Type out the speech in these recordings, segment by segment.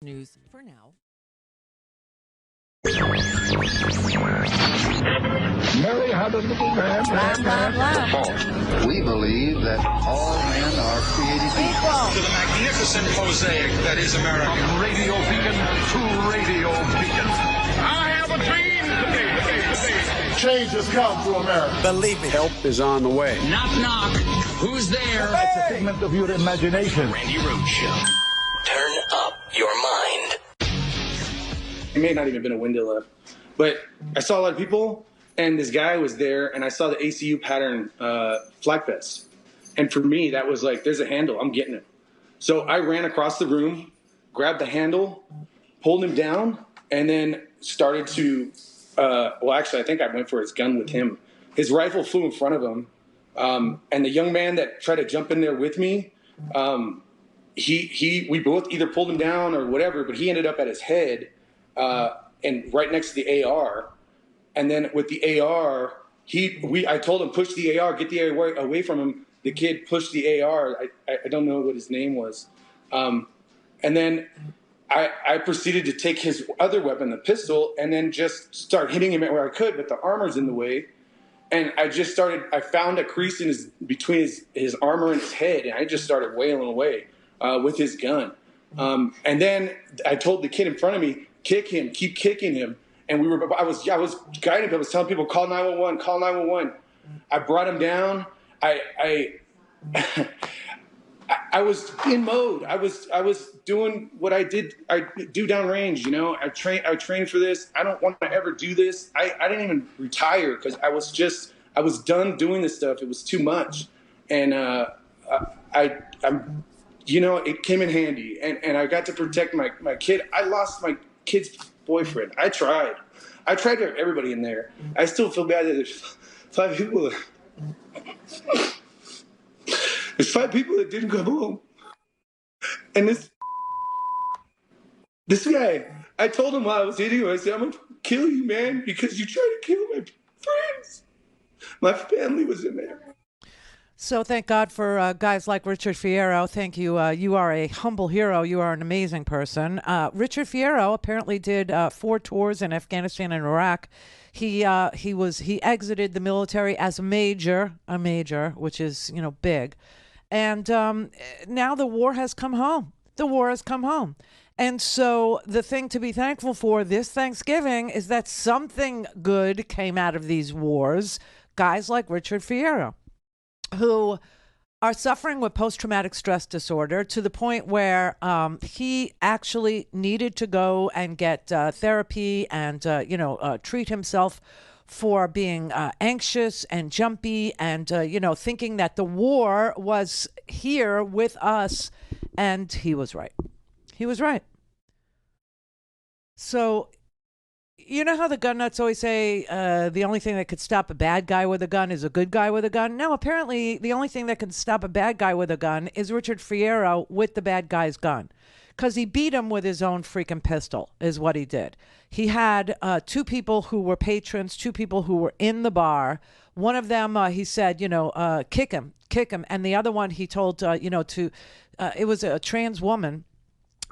News for now. Mary had a little man. We believe that all men are created equal. To the magnificent mosaic that is America. From radio beacon to radio beacon. I have a dream. Change has come to America. Believe me. Help is on the way. Knock, knock. Who's there? It's a figment of your imagination. Randi Rhodes Show. Turn up your mind. It may not even have been a window left, but I saw a lot of people, and this guy was there, and I saw the ACU pattern flag vest. And for me, that was like, there's a handle. I'm getting it. So I ran across the room, grabbed the handle, pulled him down, and then started to actually, I think I went for his gun with him. His rifle flew in front of him, and the young man that tried to jump in there with me, we both either pulled him down or whatever, but he ended up at his head and right next to the AR. And then with the AR, I told him, push the AR, get the AR away from him. The kid pushed the AR. I don't know what his name was. And then I proceeded to take his other weapon, the pistol, and then just start hitting him where I could, but the armor's in the way. And I found a crease between his armor and his head, and I just started wailing away with his gun. And then I told the kid in front of me, kick him, keep kicking him. And I was guiding him. I was telling people, call 911, call 911. I brought him down. I was in mode. I was doing what I do downrange. You know, I trained for this. I don't want to ever do this. I didn't even retire because I was done doing this stuff. It was too much, and it came in handy, and I got to protect my kid. I lost my kid's boyfriend. I tried for everybody in there. I still feel bad that there's 5 people. There's 5 people that didn't come home. And this guy, I told him while I was hitting him, I said, I'm going to kill you, man, because you tried to kill my friends. My family was in there. So thank God for guys like Richard Fierro. Thank you. You are a humble hero. You are an amazing person. Richard Fierro apparently did 4 tours in Afghanistan and Iraq. He exited the military as a major, which is, big. And now the war has come home. And so the thing to be thankful for this Thanksgiving is that something good came out of these wars. Guys like Richard Fierro, who are suffering with post-traumatic stress disorder to the point where he actually needed to go and get therapy and, treat himself for being anxious and jumpy and, thinking that the war was here with us. And he was right. So, you know how the gun nuts always say the only thing that could stop a bad guy with a gun is a good guy with a gun? No, apparently the only thing that can stop a bad guy with a gun is Richard Fierro with the bad guy's gun. Because he beat him with his own freaking pistol is what he did. He had 2 people who were patrons, 2 people who were in the bar. One of them, he said, kick him. And the other one he told, it was a trans woman.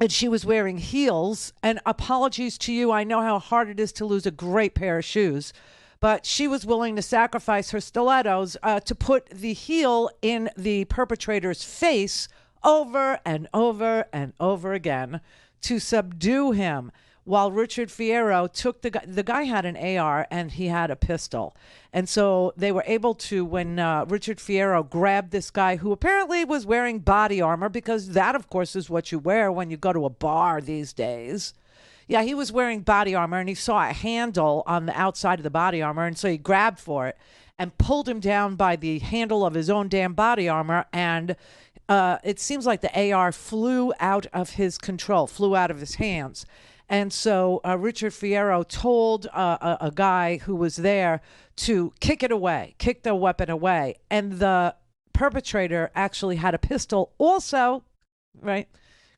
And she was wearing heels. And apologies to you. I know how hard it is to lose a great pair of shoes. But she was willing to sacrifice her stilettos to put the heel in the perpetrator's face over and over and over again to subdue him. While Richard Fierro took the guy had an AR and he had a pistol. And so they were able to, when Richard Fierro grabbed this guy who apparently was wearing body armor, because that, of course, is what you wear when you go to a bar these days. Yeah, he was wearing body armor and he saw a handle on the outside of the body armor. And so he grabbed for it and pulled him down by the handle of his own damn body armor. And it seems like the AR flew out of his control, flew out of his hands. And so Richard Fierro told a guy who was there to kick it away, kick the weapon away. And the perpetrator actually had a pistol also, right?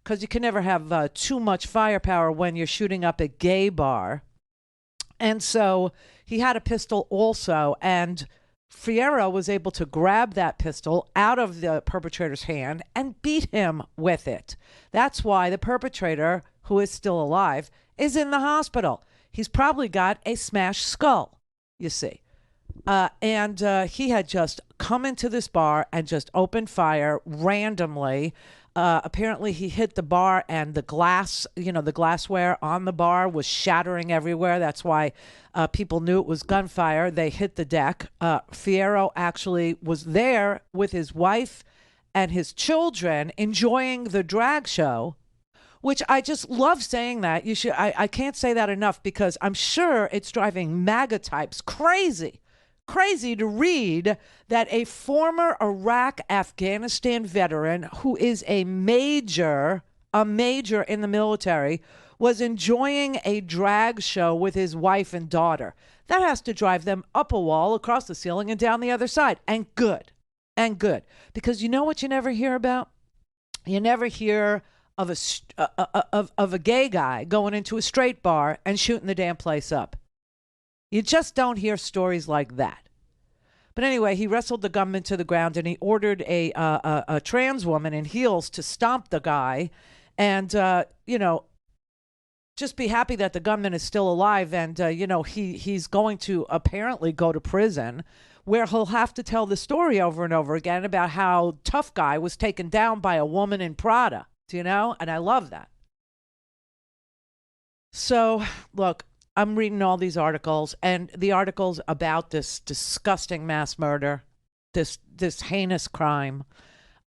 Because you can never have too much firepower when you're shooting up a gay bar. And so he had a pistol also. And Fierro was able to grab that pistol out of the perpetrator's hand and beat him with it. That's why the perpetrator who is still alive, is in the hospital. He's probably got a smashed skull, you see. And he had just come into this bar and just opened fire randomly. Apparently he hit the bar and the glass, the glassware on the bar was shattering everywhere. That's why people knew it was gunfire. They hit the deck. Fierro actually was there with his wife and his children enjoying the drag show, which I just love saying that. I can't say that enough because I'm sure it's driving MAGA types crazy to read that a former Iraq-Afghanistan veteran who is a major in the military was enjoying a drag show with his wife and daughter. That has to drive them up a wall, across the ceiling, and down the other side. And good. Because you know what you never hear about? You never hear of a gay guy going into a straight bar and shooting the damn place up. You just don't hear stories like that. But anyway, he wrestled the gunman to the ground and he ordered a trans woman in heels to stomp the guy and, just be happy that the gunman is still alive. And, he's going to apparently go to prison where he'll have to tell the story over and over again about how tough guy was taken down by a woman in Prada, and I love that. So, look, I'm reading all these articles, and the articles about this disgusting mass murder, this heinous crime.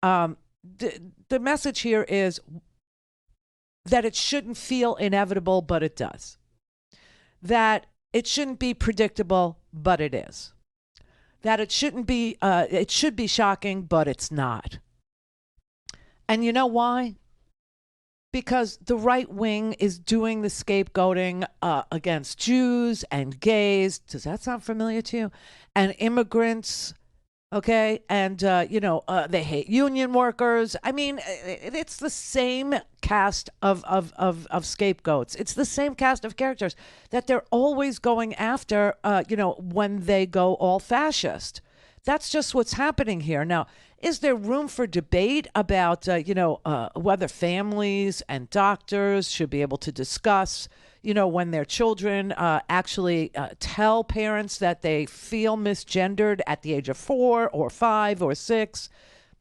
The message here is that it shouldn't feel inevitable, but it does. That it shouldn't be predictable, but it is. That it should be shocking, but it's not. And you know why? Because the right wing is doing the scapegoating against Jews and gays. Does that sound familiar to you? And immigrants, okay? And, they hate union workers. I mean, it's the same cast of scapegoats. It's the same cast of characters that they're always going after, when they go all fascist. That's just what's happening here. Now, is there room for debate about, whether families and doctors should be able to discuss, when their children actually tell parents that they feel misgendered at the age of 4 or 5 or 6?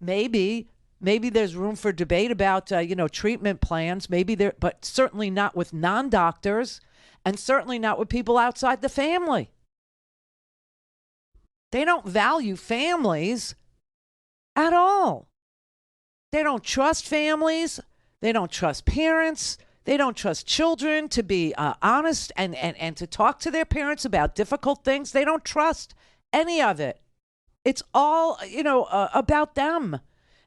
Maybe there's room for debate about, treatment plans. But certainly not with non-doctors and certainly not with people outside the family. They don't value families at all. They don't trust families. They don't trust parents. They don't trust children to be honest and to talk to their parents about difficult things. They don't trust any of it. It's all, about them.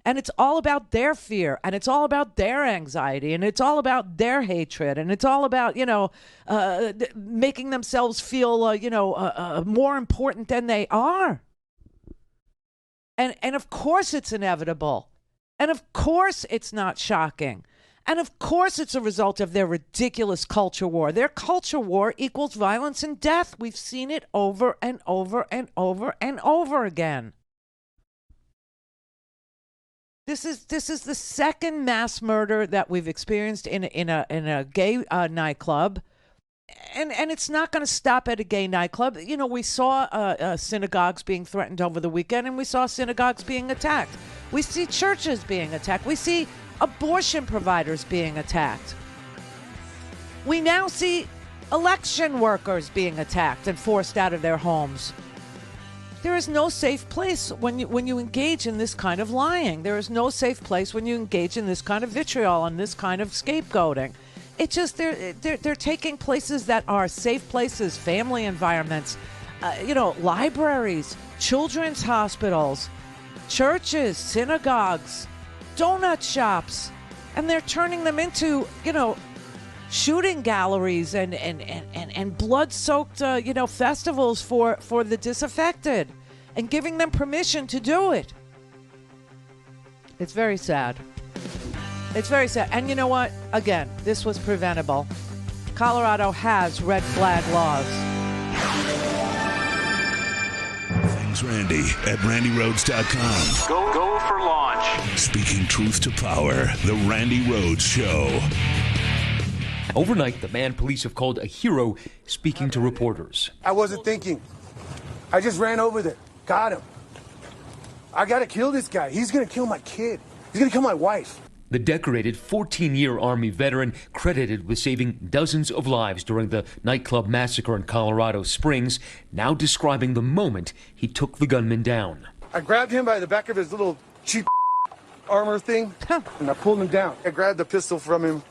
And it's all about their fear. And it's all about their anxiety. And it's all about their hatred. And it's all about, making themselves feel, more important than they are. And of course it's inevitable. And of course it's not shocking. And of course it's a result of their ridiculous culture war. Their culture war equals violence and death. We've seen it over and over and over and over again. This is the second mass murder that we've experienced in a gay nightclub. And it's not going to stop at a gay nightclub. We saw synagogues being threatened over the weekend, and we saw synagogues being attacked. We see churches being attacked. We see abortion providers being attacked. We now see election workers being attacked and forced out of their homes. There is no safe place when you engage in this kind of lying. There is no safe place when you engage in this kind of vitriol and this kind of scapegoating. It's just they're taking places that are safe places, family environments, libraries, children's hospitals, churches, synagogues, donut shops, and they're turning them into, shooting galleries and blood-soaked, festivals for the disaffected and giving them permission to do it. It's very sad. It's very sad. And you know what? Again, this was preventable. Colorado has red flag laws. Thanks, Randi at RandiRhodes.com. Go for launch. Speaking truth to power, The Randi Rhodes Show. Overnight, the man police have called a hero speaking to reporters. I wasn't thinking. I just ran over there. Got him. I gotta kill this guy. He's gonna kill my kid. He's gonna kill my wife. The decorated 14-year Army veteran, credited with saving dozens of lives during the nightclub massacre in Colorado Springs, now describing the moment he took the gunman down. I grabbed him by the back of his little cheap armor thing, and I pulled him down. I grabbed the pistol from him,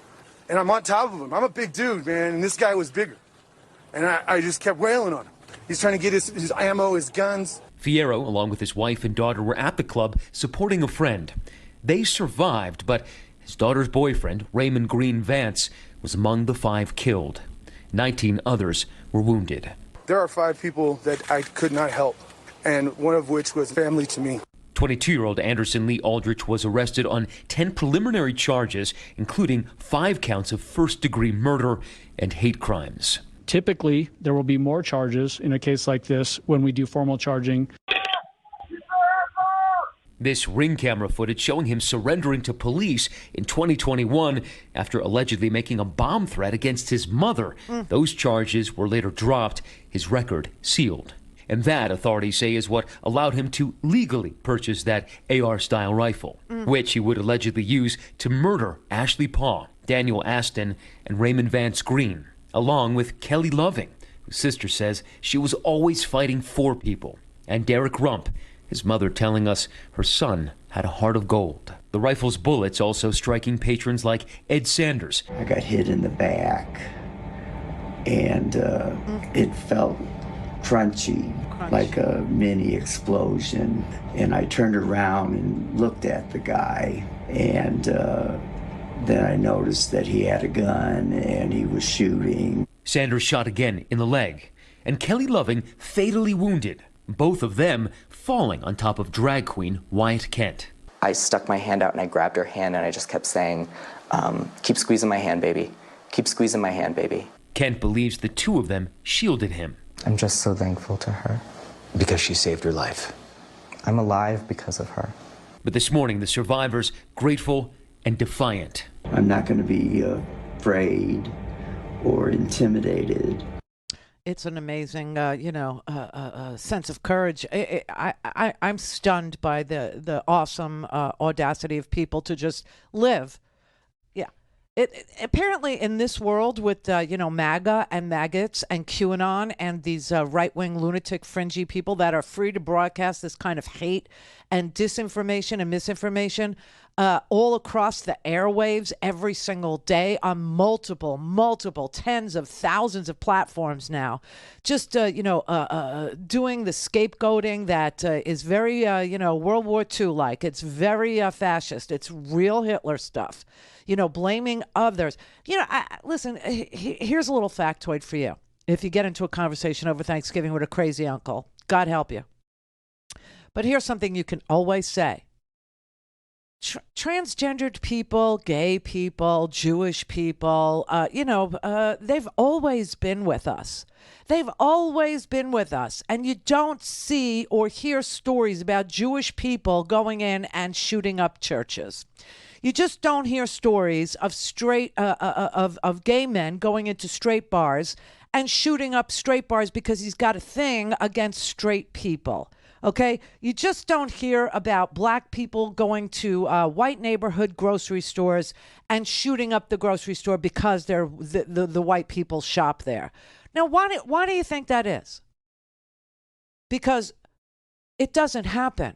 and I'm on top of him. I'm a big dude, man, and this guy was bigger. And I just kept wailing on him. He's trying to get his ammo, his guns. Fierro, along with his wife and daughter, were at the club supporting a friend. They survived, but his daughter's boyfriend, Raymond Green Vance, was among the 5 killed. 19 others were wounded. There are 5 people that I could not help, and one of which was family to me. 22-year-old Anderson Lee Aldrich was arrested on 10 preliminary charges, including 5 counts of first-degree murder and hate crimes. Typically, there will be more charges in a case like this when we do formal charging. This ring camera footage showing him surrendering to police in 2021 after allegedly making a bomb threat against his mother. Those charges were later dropped, his record sealed. And that, authorities say, is what allowed him to legally purchase that AR-style rifle, which he would allegedly use to murder Ashley Paw, Daniel Aston, and Raymond Vance Green, along with Kelly Loving, whose sister says she was always fighting for people, and Derek Rump, his mother telling us her son had a heart of gold. The rifle's bullets also striking patrons like Ed Sanders. I got hit in the back, and it felt crunchy, like a mini explosion. And I turned around and looked at the guy, and then I noticed that he had a gun and he was shooting. Sanders shot again in the leg, and Kelly Loving fatally wounded, both of them falling on top of drag queen Wyatt Kent. I stuck my hand out and I grabbed her hand and I just kept saying, keep squeezing my hand, baby. Keep squeezing my hand, baby. Kent believes the 2 of them shielded him. I'm just so thankful to her. Because she saved her life. I'm alive because of her. But this morning, the survivors grateful and defiant. I'm not going to be afraid or intimidated. It's an amazing, sense of courage. I'm stunned by the awesome audacity of people to just live. Yeah. Apparently in this world with, MAGA and maggots and QAnon and these right-wing lunatic fringy people that are free to broadcast this kind of hate and disinformation and misinformation all across the airwaves every single day on multiple tens of thousands of platforms now, just doing the scapegoating that is very World War II like. It's very fascist. It's real Hitler stuff, blaming others. Listen, here's a little factoid for you. If you get into a conversation over Thanksgiving with a crazy uncle, God help you. But here's something you can always say. Transgendered people, gay people, Jewish people, they've always been with us. They've always been with us. And you don't see or hear stories about Jewish people going in and shooting up churches. You just don't hear stories of of gay men going into straight bars and shooting up straight bars because he's got a thing against straight people. Okay, you just don't hear about black people going to white neighborhood grocery stores and shooting up the grocery store because they're the white people shop there. Now, why do you think that is? Because it doesn't happen.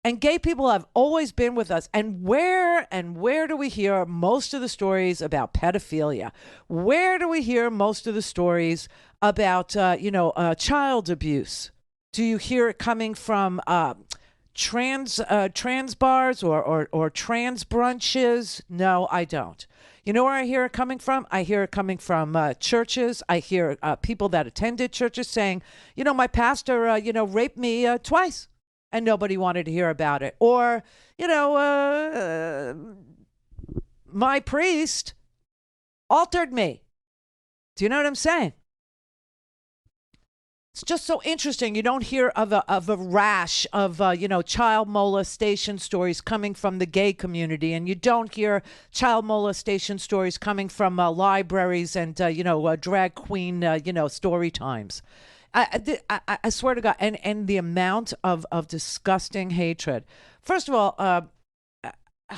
And gay people have always been with us. And where do we hear most of the stories about pedophilia? Where do we hear most of the stories about child abuse? Do you hear it coming from trans bars or trans brunches? No, I don't. You know where I hear it coming from? I hear it coming from churches. I hear people that attended churches saying, my pastor, raped me twice, and nobody wanted to hear about it. Or, my priest altered me. Do you know what I'm saying? It's just so interesting. You don't hear of a rash of child molestation stories coming from the gay community, and you don't hear child molestation stories coming from libraries and drag queen story times. I swear to God, and the amount of disgusting hatred. First of all, I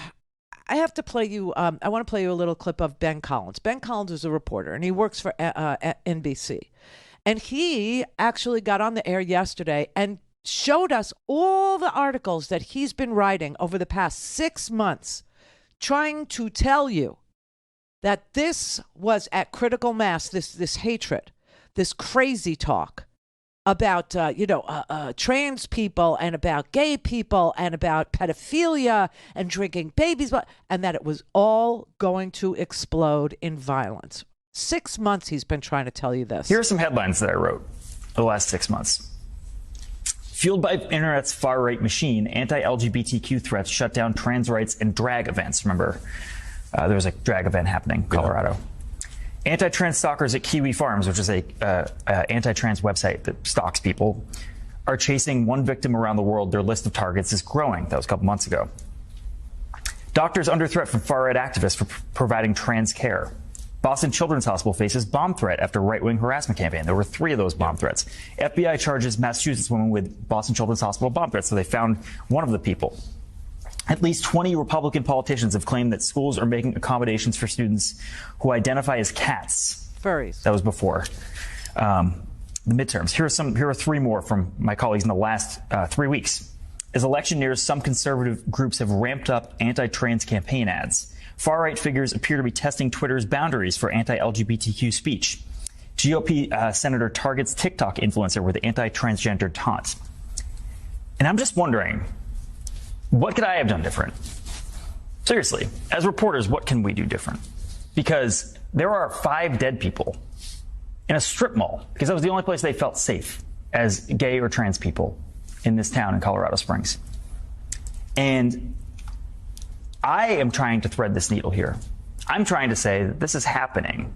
have to play you. I want to play you a little clip of Ben Collins. Ben Collins is a reporter, and he works for NBC. And he actually got on the air yesterday and showed us all the articles that he's been writing over the past 6 months, trying to tell you that this was at critical mass, this hatred, this crazy talk about, trans people and about gay people and about pedophilia and drinking babies, and that it was all going to explode in violence. 6 months he's been trying to tell you this. Here are some headlines that I wrote the last 6 months. Fueled by internet's far-right machine, anti-LGBTQ threats shut down trans rights and drag events. Remember, there was a drag event happening in Colorado. Anti-trans stalkers at Kiwi Farms, which is a anti-trans website that stalks people, are chasing one victim around the world. Their list of targets is growing. That was a couple months ago. Doctors under threat from far-right activists for providing trans care. Boston Children's Hospital faces bomb threat after right-wing harassment campaign. There were 3 of those bomb threats. FBI charges Massachusetts woman with Boston Children's Hospital bomb threats, so they found one of the people. At least 20 Republican politicians have claimed that schools are making accommodations for students who identify as cats. Furries. That was before the midterms. Here are 3 more from my colleagues in the last 3 weeks. As election nears, some conservative groups have ramped up anti-trans campaign ads. Far-right figures appear to be testing Twitter's boundaries for anti-LGBTQ speech. GOP senator targets TikTok influencer with anti-transgender taunt. And I'm just wondering, what could I have done different? Seriously, as reporters, what can we do different? Because there are 5 dead people in a strip mall, because that was the only place they felt safe as gay or trans people in this town in Colorado Springs. And I am trying to thread this needle here. I'm trying to say that this is happening.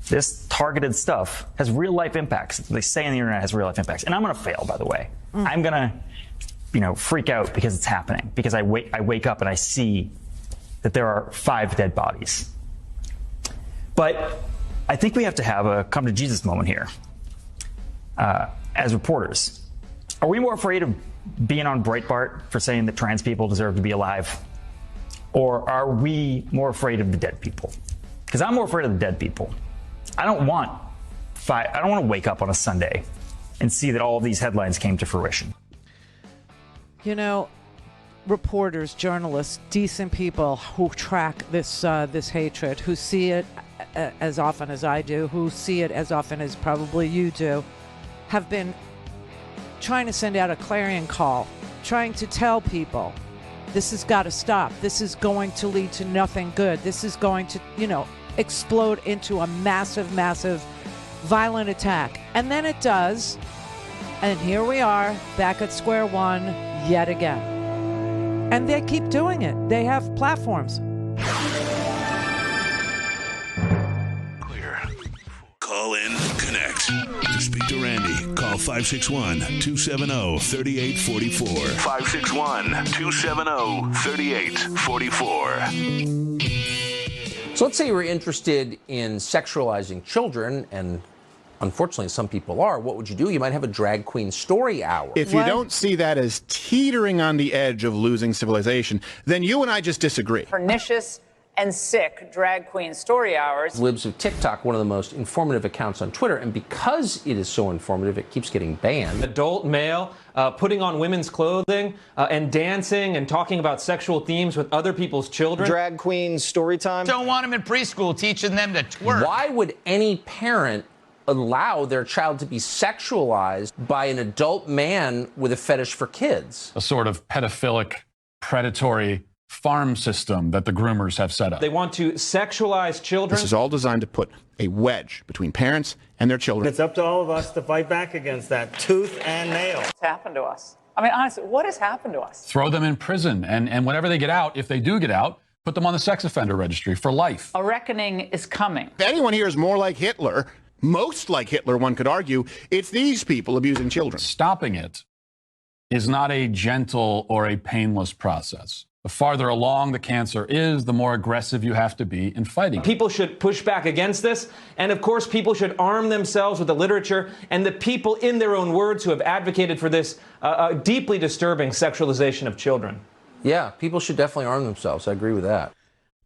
This targeted stuff has real life impacts. They say on the internet has real life impacts. And I'm going to fail, by the way. I'm going to, freak out because it's happening. Because I wake up and I see that there are 5 dead bodies. But I think we have to have a come to Jesus moment here. As reporters, are we more afraid of being on Breitbart for saying that trans people deserve to be alive? Or are we more afraid of the dead people? Because I'm more afraid of the dead people. I don't want to wake up on a Sunday and see that all of these headlines came to fruition. Reporters, journalists, decent people who track this hatred, who see it as often as I do, who see it as often as probably you do, have been trying to send out a clarion call, trying to tell people, this has got to stop. This is going to lead to nothing good. This is going to, explode into a massive, massive violent attack. And then it does. And here we are back at square one yet again. And they keep doing it. They have platforms. Call in, connect. To speak to Randi, call 561-270-3844. 561-270-3844. So let's say you're interested in sexualizing children, and unfortunately some people are. What would you do? You might have a drag queen story hour. If you don't see that as teetering on the edge of losing civilization, then you and I just disagree. Pernicious and sick drag queen story hours. Libs of TikTok, one of the most informative accounts on Twitter, and because it is so informative, it keeps getting banned. Adult male putting on women's clothing and dancing and talking about sexual themes with other people's children. Drag queen story time. Don't want them in preschool teaching them to twerk. Why would any parent allow their child to be sexualized by an adult man with a fetish for kids? A sort of pedophilic, predatory farm system that the groomers have set up. They want to sexualize children. This is all designed to put a wedge between parents and their children. It's up to all of us to fight back against that tooth and nail. What's happened to us? I mean, honestly, what has happened to us? Throw them in prison, and whenever they get out, if they do get out, put them on the sex offender registry for life. A reckoning is coming. If anyone here is more like Hitler, most like Hitler, one could argue, it's these people abusing children. Stopping it is not a gentle or a painless process. The farther along the cancer is, the more aggressive you have to be in fighting. People should push back against this. And of course, people should arm themselves with the literature and the people in their own words who have advocated for this deeply disturbing sexualization of children. Yeah, people should definitely arm themselves. I agree with that.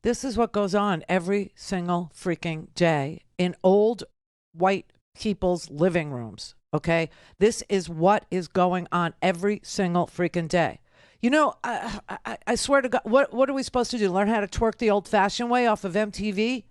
This is what goes on every single freaking day in old white people's living rooms. Okay? This is what is going on every single freaking day. You know, I swear to God, what are we supposed to do? Learn how to twerk the old-fashioned way off of MTV?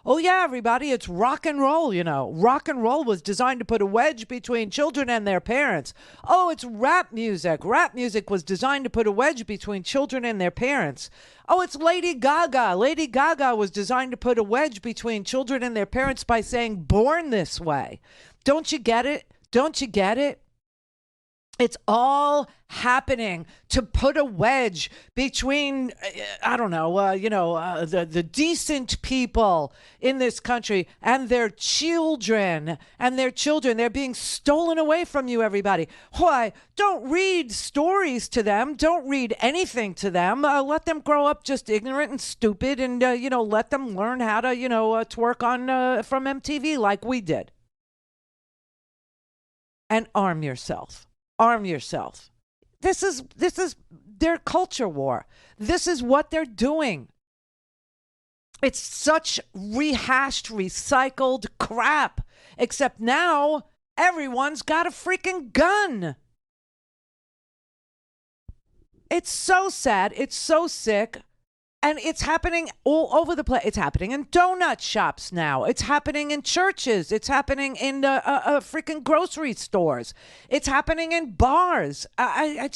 Oh, yeah, everybody, it's rock and roll, you know. Rock and roll was designed to put a wedge between children and their parents. Oh, it's rap music. Rap music was designed to put a wedge between children and their parents. Oh, it's Lady Gaga. Lady Gaga was designed to put a wedge between children and their parents by saying born this way. Don't you get it? Don't you get it? It's all happening to put a wedge between, I don't know, the decent people in this country and their children. They're being stolen away from you, everybody. Why? Don't read stories to them. Don't read anything to them. Let them grow up just ignorant and stupid and, let them learn how to, twerk on from MTV like we did. And arm yourself. Arm yourself. This is their culture war. This is what they're doing. It's such rehashed, recycled crap. Except now everyone's got a freaking gun. It's so sad. It's so sick. And it's happening all over the place. It's happening in donut shops now. It's happening in churches. It's happening in freaking grocery stores. It's happening in bars. I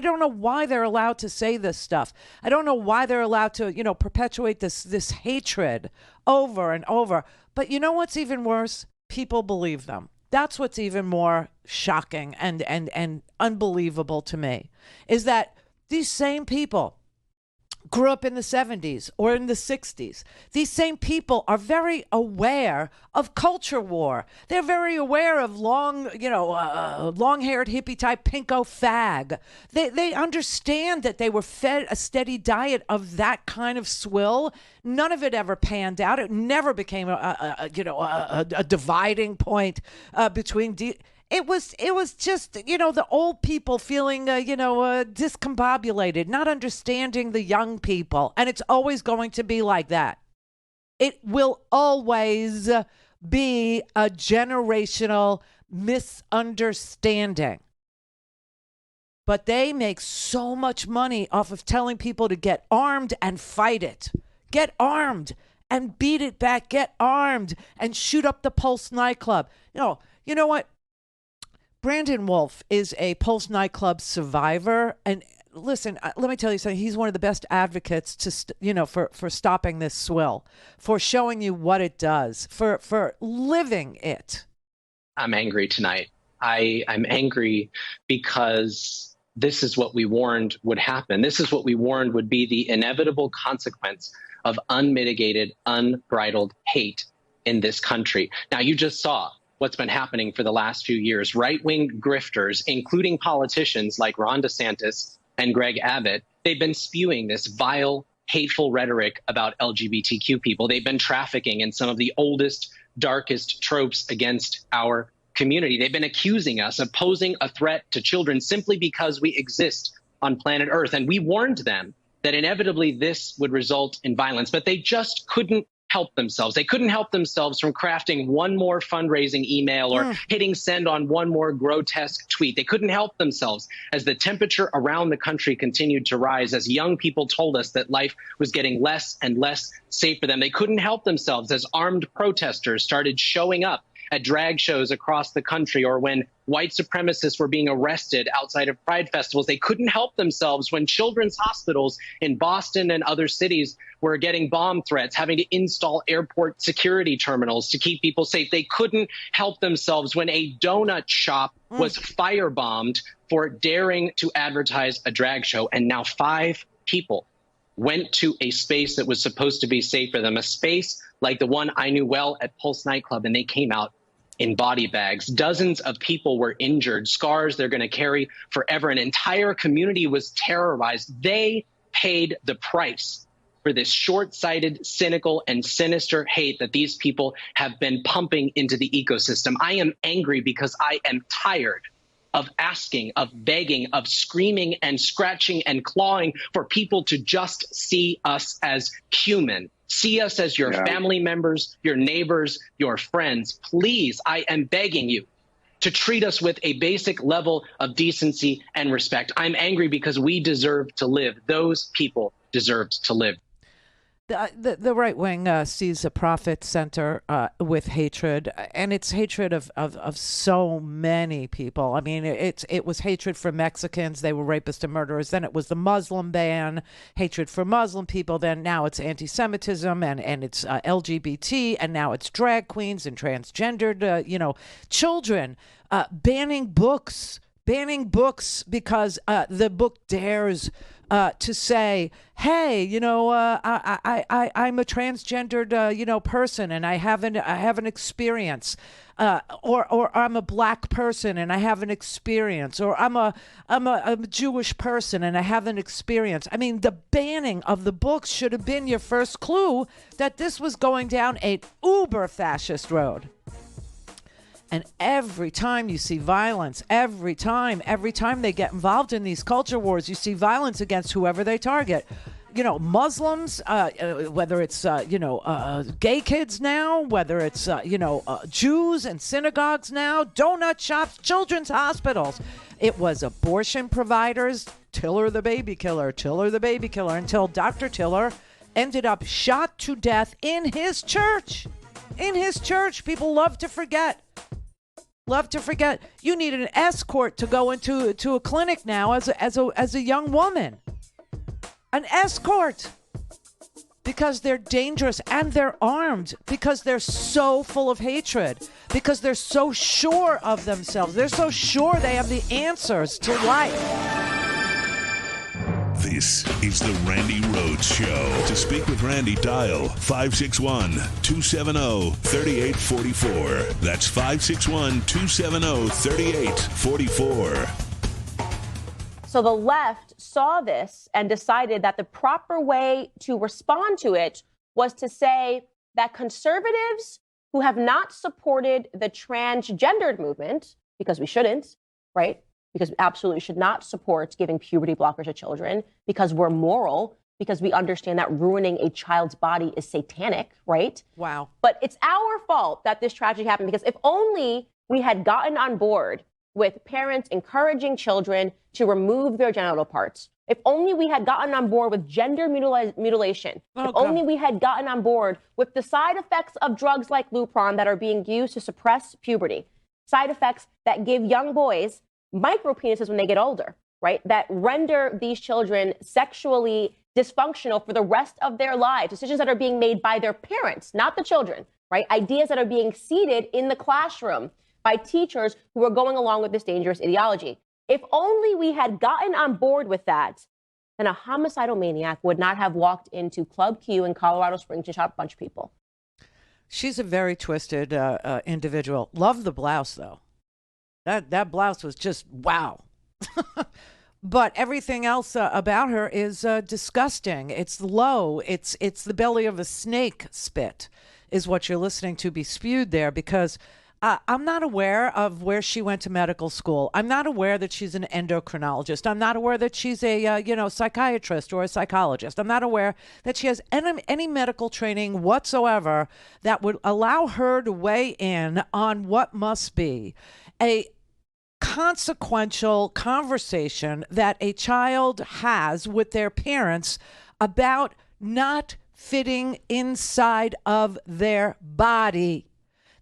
don't know why they're allowed to say this stuff. I don't know why they're allowed to, perpetuate this hatred over and over. But you know what's even worse? People believe them. That's what's even more shocking and unbelievable to me, is that these same people grew up in the 70s or in the 60s. These same people are very aware of culture war. They're very aware of long-haired hippie type pinko fag. They understand that they were fed a steady diet of that kind of swill. None of it ever panned out. It never became a dividing point between. It was just, the old people feeling, discombobulated, not understanding the young people. And it's always going to be like that. It will always be a generational misunderstanding. But they make so much money off of telling people to get armed and fight it. Get armed and beat it back. Get armed and shoot up the Pulse nightclub. You know what? Brandon Wolf is a Pulse nightclub survivor, and listen, let me tell you something. He's one of the best advocates to, for stopping this swill, for showing you what it does, for living it. I'm angry tonight. I'm angry because this is what we warned would happen. This is what we warned would be the inevitable consequence of unmitigated, unbridled hate in this country. Now, you just saw what's been happening for the last few years. Right-wing grifters, including politicians like Ron DeSantis and Greg Abbott, they've been spewing this vile, hateful rhetoric about LGBTQ people. They've been trafficking in some of the oldest, darkest tropes against our community. They've been accusing us of posing a threat to children simply because we exist on planet Earth. And we warned them that inevitably this would result in violence, but they just couldn't help themselves. They couldn't help themselves from crafting one more fundraising email or hitting send on one more grotesque tweet. They couldn't help themselves as the temperature around the country continued to rise, as young people told us that life was getting less and less safe for them. They couldn't help themselves as armed protesters started showing up at drag shows across the country, or when white supremacists were being arrested outside of pride festivals. They couldn't help themselves when children's hospitals in Boston and other cities were getting bomb threats, having to install airport security terminals to keep people safe. They couldn't help themselves when a donut shop was firebombed for daring to advertise a drag show. And now 5 people went to a space that was supposed to be safe for them, a space like the one I knew well at Pulse nightclub, and they came out in body bags. Dozens of people were injured, scars they're going to carry forever. An entire community was terrorized. They paid the price for this short-sighted, cynical, and sinister hate that these people have been pumping into the ecosystem. I am angry because I am tired of asking, of begging, of screaming and scratching and clawing for people to just see us as human. See us as your family members, your neighbors, your friends. Please, I am begging you to treat us with a basic level of decency and respect. I'm angry because we deserve to live. Those people deserved to live. The right wing sees a profit center with hatred, and it's hatred of so many people. I mean, it was hatred for Mexicans; they were rapists and murderers. Then it was the Muslim ban, hatred for Muslim people. Then now it's anti-Semitism and it's LGBT, and now it's drag queens and transgendered, children. Banning books because the book dares to say, hey, I'm a transgendered, person, and I have an experience, or I'm a black person and I have an experience, or I'm a Jewish person and I have an experience. I mean, the banning of the books should have been your first clue that this was going down a uber fascist road. And every time you see violence, every time they get involved in these culture wars, you see violence against whoever they target. Muslims, whether it's, gay kids now, whether it's, Jews and synagogues now, donut shops, children's hospitals. It was abortion providers, Tiller the baby killer, until Dr. Tiller ended up shot to death in his church. People love to forget. You need an escort to go into a clinic now as a young woman. An escort. Because they're dangerous and they're armed. Because they're so full of hatred. Because they're so sure of themselves. They're so sure they have the answers to life. This is the Randi Rhodes Show. To speak with Randi, dial 561-270-3844. That's 561-270-3844. So the left saw this and decided that the proper way to respond to it was to say that conservatives who have not supported the transgendered movement, because we shouldn't, right? Because we absolutely should not support giving puberty blockers to children, because we're moral, because we understand that ruining a child's body is satanic, right? Wow. But it's our fault that this tragedy happened, because if only we had gotten on board with parents encouraging children to remove their genital parts, if only we had gotten on board with gender mutilation, if only we had gotten on board with the side effects of drugs like Lupron that are being used to suppress puberty, side effects that give young boys micropenises when they get older, right? That render these children sexually dysfunctional for the rest of their lives. Decisions that are being made by their parents, not the children, right? Ideas that are being seeded in the classroom by teachers who are going along with this dangerous ideology. If only we had gotten on board with that, then a homicidal maniac would not have walked into Club Q in Colorado Springs and shot a bunch of people. She's a very twisted individual. Love the blouse, though. That blouse was just wow. But everything else about her is disgusting. It's low. It's the belly of a snake spit is what you're listening to be spewed there, because I'm not aware of where she went to medical school. I'm not aware that she's an endocrinologist. I'm not aware that she's a psychiatrist or a psychologist. I'm not aware that she has any medical training whatsoever that would allow her to weigh in on what must be a consequential conversation that a child has with their parents about not fitting inside of their body.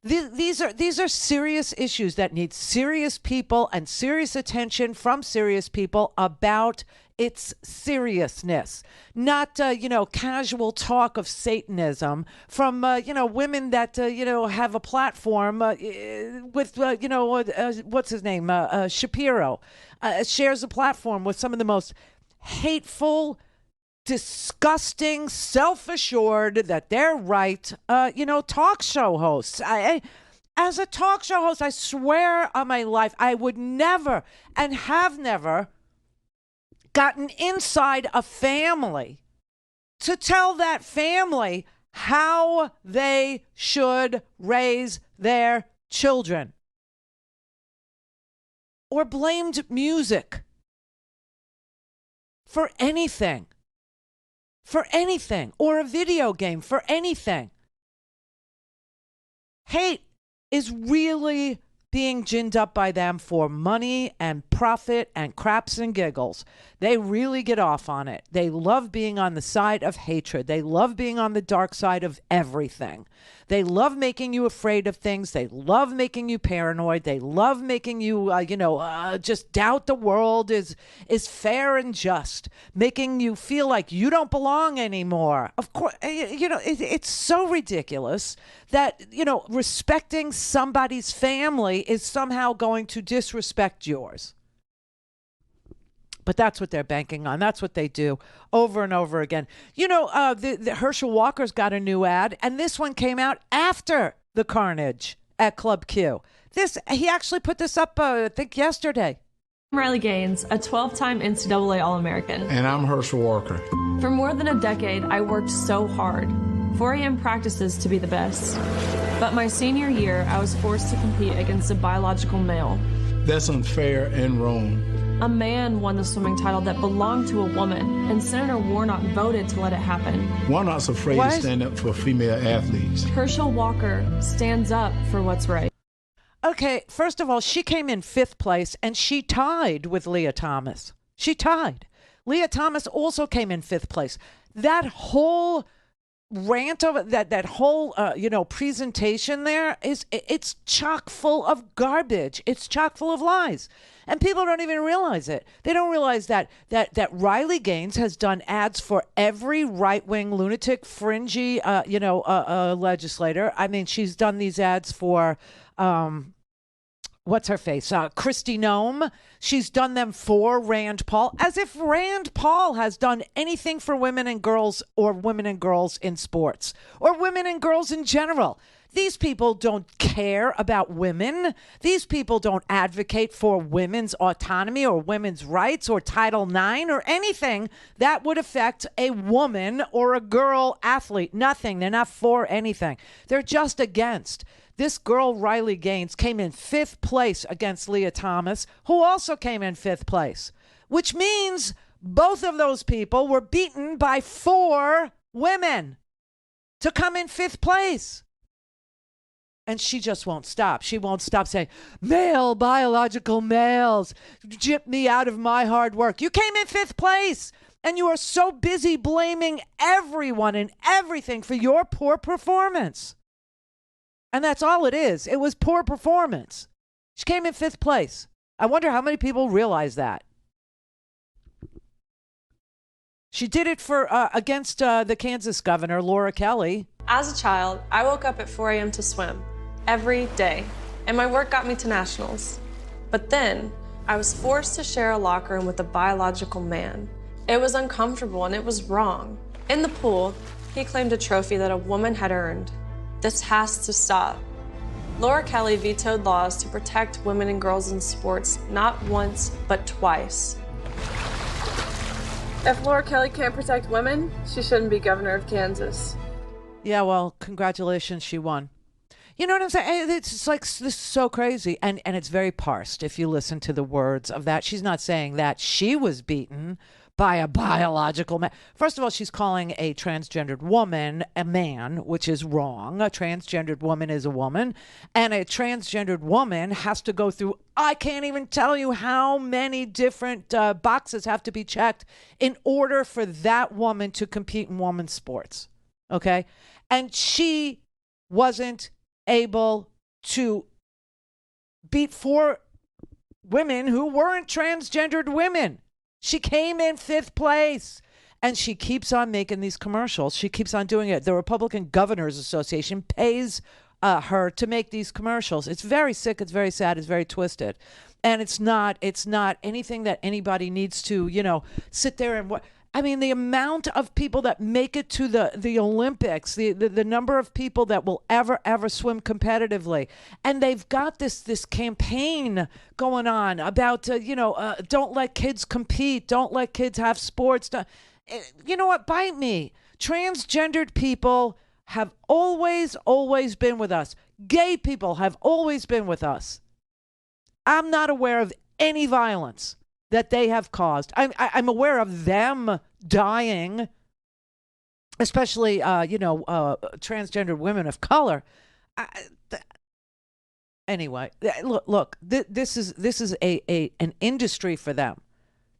These are serious issues that need serious people and serious attention from serious people about its seriousness, not, casual talk of Satanism from, women that, have a platform with, what's his name? Shapiro shares a platform with some of the most hateful, disgusting, self-assured that they're right, talk show hosts. As a talk show host, I swear on my life, I would never and have never gotten inside a family to tell that family how they should raise their children. Or blamed music for anything. Or a video game for anything. Hate is really being ginned up by them for money and profit and craps and giggles. They really get off on it. They love being on the side of hatred. They love being on the dark side of everything. They love making you afraid of things. They love making you paranoid. They love making you, just doubt the world is fair and just, making you feel like you don't belong anymore. Of course, it's so ridiculous that, respecting somebody's family is somehow going to disrespect yours. But that's what they're banking on. That's what they do over and over again. The Herschel Walker's got a new ad, and this one came out after the carnage at Club Q. He actually put this up, I think, yesterday. I'm Riley Gaines, a 12-time NCAA All-American. And I'm Herschel Walker. For more than a decade, I worked so hard. 4 a.m. practices to be the best. But my senior year, I was forced to compete against a biological male. That's unfair and wrong. A man won the swimming title that belonged to a woman, and Senator Warnock voted to let it happen. Warnock's afraid to stand up for female athletes. Herschel Walker stands up for what's right. Okay, first of all, she came in 5th place, and she tied with Leah Thomas. She tied. Leah Thomas also came in 5th place. That whole rant of that whole presentation there it's chock full of garbage. It's chock full of lies. And people don't even realize it. They don't realize that Riley Gaines has done ads for every right-wing lunatic, fringy, legislator. I mean, she's done these ads for, what's her face? Kristi Noem. She's done them for Rand Paul, as if Rand Paul has done anything for women and girls, or women and girls in sports, or women and girls in general. These people don't care about women. These people don't advocate for women's autonomy or women's rights or Title IX or anything that would affect a woman or a girl athlete. Nothing. They're not for anything. They're just against. This girl, Riley Gaines, came in 5th place against Leah Thomas, who also came in 5th place, which means both of those people were beaten by 4 women to come in 5th place. And she just won't stop. She won't stop saying, male, biological males, gypped me out of my hard work. You came in 5th place, and you are so busy blaming everyone and everything for your poor performance. And that's all it is. It was poor performance. She came in 5th place. I wonder how many people realize that. She did it for against the Kansas governor, Laura Kelly. As a child, I woke up at 4 a.m. to swim every day, and my work got me to nationals. But then I was forced to share a locker room with a biological man. It was uncomfortable and it was wrong. In the pool, he claimed a trophy that a woman had earned. This has to stop. Laura Kelly vetoed laws to protect women and girls in sports, not once, but twice. If Laura Kelly can't protect women, she shouldn't be governor of Kansas. Yeah, well, congratulations, she won. You know what I'm saying? It's like, this is so crazy. And it's very parsed if you listen to the words of that. She's not saying that she was beaten by a biological man. First of all, she's calling a transgendered woman a man, which is wrong. A transgendered woman is a woman. And a transgendered woman has to go through, I can't even tell you how many different boxes have to be checked in order for that woman to compete in women's sports. Okay? And she wasn't able to beat 4 women who weren't transgendered women. She came in 5th place, and she keeps on making these commercials. She keeps on doing it. The Republican Governors Association pays her to make these commercials. It's very sick. It's very sad. It's very twisted. And it's not anything that anybody needs to, sit there and I mean, the amount of people that make it to the Olympics, the number of people that will ever swim competitively. And they've got this campaign going on about, don't let kids compete. Don't let kids have sports. You know what? Bite me. Transgendered people have always been with us. Gay people have always been with us. I'm not aware of any violence that they have caused. I'm aware of them dying, especially, transgendered women of color. Anyway, look, this is an industry for them.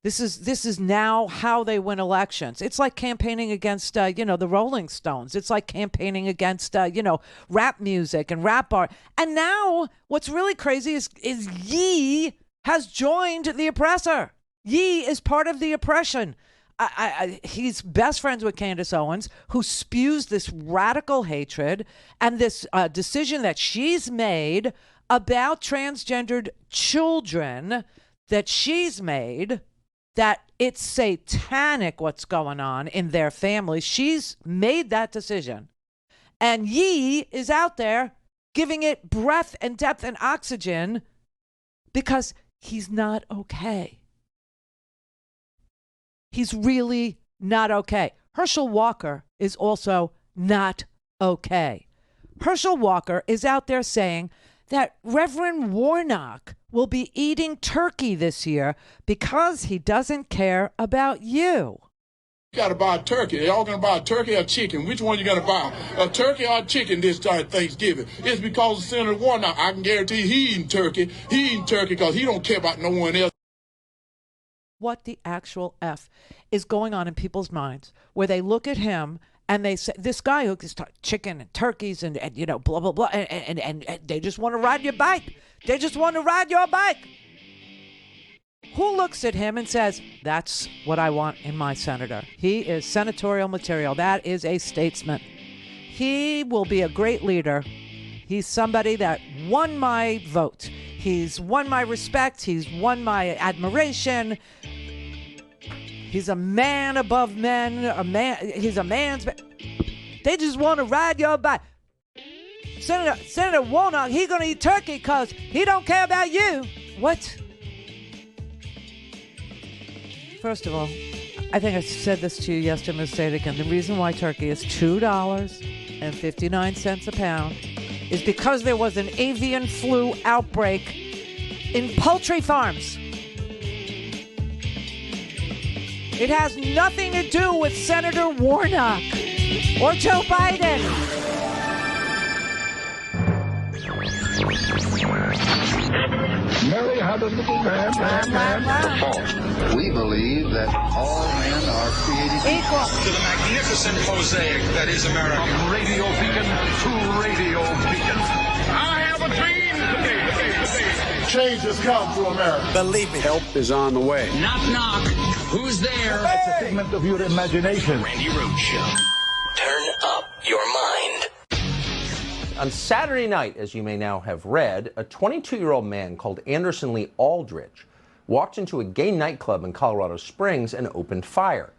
This is now how they win elections. It's like campaigning against, the Rolling Stones. It's like campaigning against, rap music and rap art. And now what's really crazy is Ye has joined the oppressor. Ye is part of the oppression. He's best friends with Candace Owens, who spews this radical hatred and this decision that she's made about transgendered children that she's made, that it's satanic what's going on in their family. She's made that decision. And Ye is out there giving it breath and depth and oxygen because he's not okay. He's really not okay. Herschel Walker is also not okay. Herschel Walker is out there saying that Reverend Warnock will be eating turkey this year because he doesn't care about you. You got to buy a turkey. They're all going to buy a turkey or chicken. Which one you going to buy? A turkey or a chicken this Thanksgiving? It's because of Senator Warnock. I can guarantee he eating turkey. He eating turkey because he don't care about no one else. What the actual F is going on in people's minds where they look at him and they say, this guy who can start chicken and turkeys and blah, blah, blah, and they just want to ride your bike. They just want to ride your bike. Who looks at him and says, that's what I want in my senator? He is senatorial material. That is a statesman. He will be a great leader. He's somebody that won my vote. He's won my respect. He's won my admiration. He's a man above men. He's a man's man. They just want to ride your bike. Senator Warnock, he's going to eat turkey because he don't care about you. What? First of all, I think I said this to you yesterday. I'm going to say it again. The reason why turkey is $2.59 a pound is because there was an avian flu outbreak in poultry farms. It has nothing to do with Senator Warnock or Joe Biden. Mary had a little man. We believe that all men are created equal. To the magnificent mosaic that is America. From radio beacon to radio beacon. I have a dream today. Change has come to America. Believe me. Help is on the way. Knock, knock. Who's there? It's a figment of your imagination. Randi Rhodes Show. Turn up your mind. On Saturday night, as you may now have read, a 22-year-old man called Anderson Lee Aldrich walked into a gay nightclub in Colorado Springs and opened fire.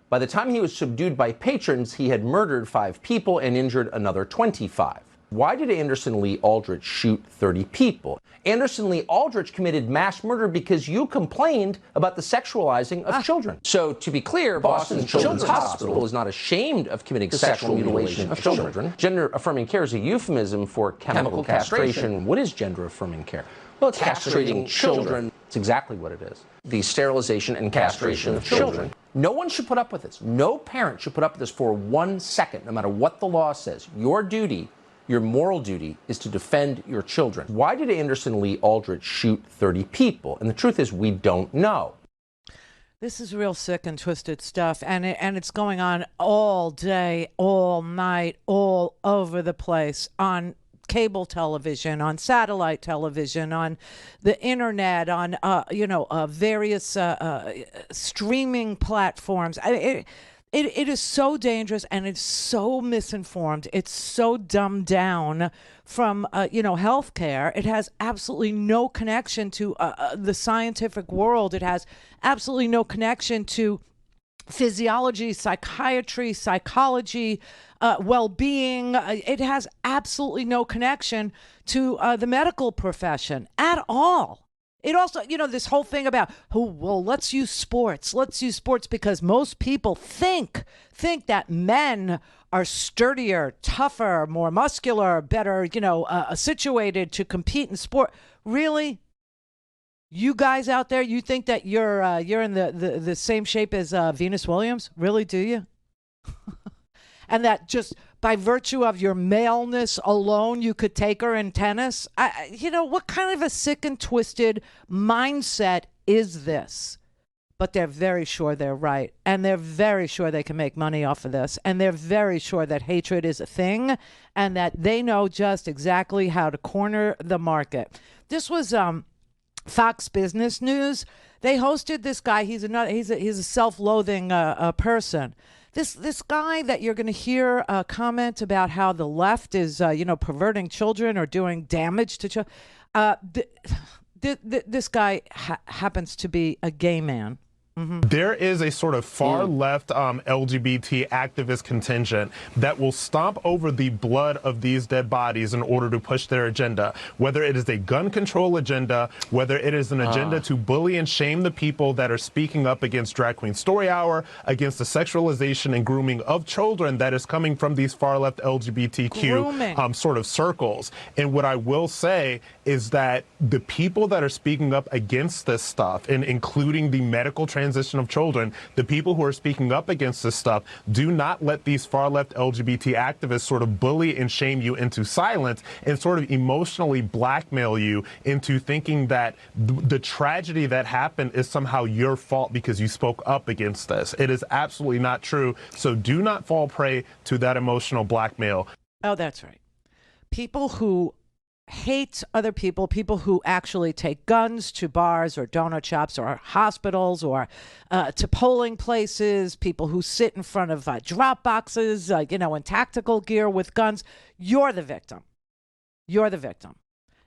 By the time he was subdued by patrons, he had murdered 5 people and injured another 25. Why did Anderson Lee Aldrich shoot 30 people? Anderson Lee Aldrich committed mass murder because you complained about the sexualizing of children. So, to be clear, Boston Children's Hospital is not ashamed of committing sexual mutilation of children. Gender-affirming care is a euphemism for chemical castration. What is gender-affirming care? Well, it's castrating children. It's exactly what it is. The sterilization and castration of children. No one should put up with this. No parent should put up with this for 1 second, no matter what the law says. Your duty, your moral duty, is to defend your children. Why did Anderson Lee Aldrich shoot 30 people? And the truth is, we don't know. This is real sick and twisted stuff, and it's going on all day, all night, all over the place, on cable television, on satellite television, on the internet, on various streaming platforms. It is so dangerous, and it's so misinformed. It's so dumbed down from healthcare. It has absolutely no connection to the scientific world. It has absolutely no connection to physiology, psychiatry, psychology, well-being. It has absolutely no connection to the medical profession at all. It also, this whole thing about, let's use sports. Let's use sports because most people think that men are sturdier, tougher, more muscular, better, situated to compete in sport. Really? You guys out there, you think that you're in the same shape as Venus Williams? Really, do you? And that just by virtue of your maleness alone, you could take her in tennis? What kind of a sick and twisted mindset is this? But they're very sure they're right. And they're very sure they can make money off of this. And they're very sure that hatred is a thing and that they know just exactly how to corner the market. This was Fox Business News. They hosted this guy. He's a self-loathing person. This guy that you're going to hear comment about how the left is, perverting children or doing damage to children. This guy happens to be a gay man. Mm-hmm. There is a sort of far left LGBT activist contingent that will stomp over the blood of these dead bodies in order to push their agenda, whether it is a gun control agenda, whether it is an agenda to bully and shame the people that are speaking up against Drag Queen Story Hour, against the sexualization and grooming of children that is coming from these far left LGBTQ sort of circles. And what I will say is that the people that are speaking up against this stuff, and including the medical transition of children, the people who are speaking up against this stuff, do not let these far left LGBT activists sort of bully and shame you into silence and sort of emotionally blackmail you into thinking that the tragedy that happened is somehow your fault because you spoke up against this. It is absolutely not true. So do not fall prey to that emotional blackmail. Oh, that's right. People who hate other people who actually take guns to bars or donut shops or hospitals or to polling places, people who sit in front of drop boxes, in tactical gear with guns. You're the victim. You're the victim.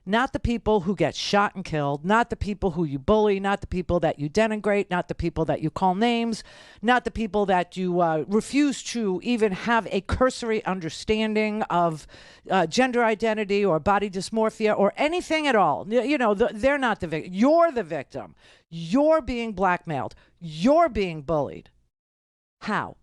Not the people who get shot and killed, not the people who you bully, not the people that you denigrate, not the people that you call names, not the people that you refuse to even have a cursory understanding of gender identity or body dysmorphia or anything at all. They're not the victim. You're the victim. You're being blackmailed. You're being bullied. How?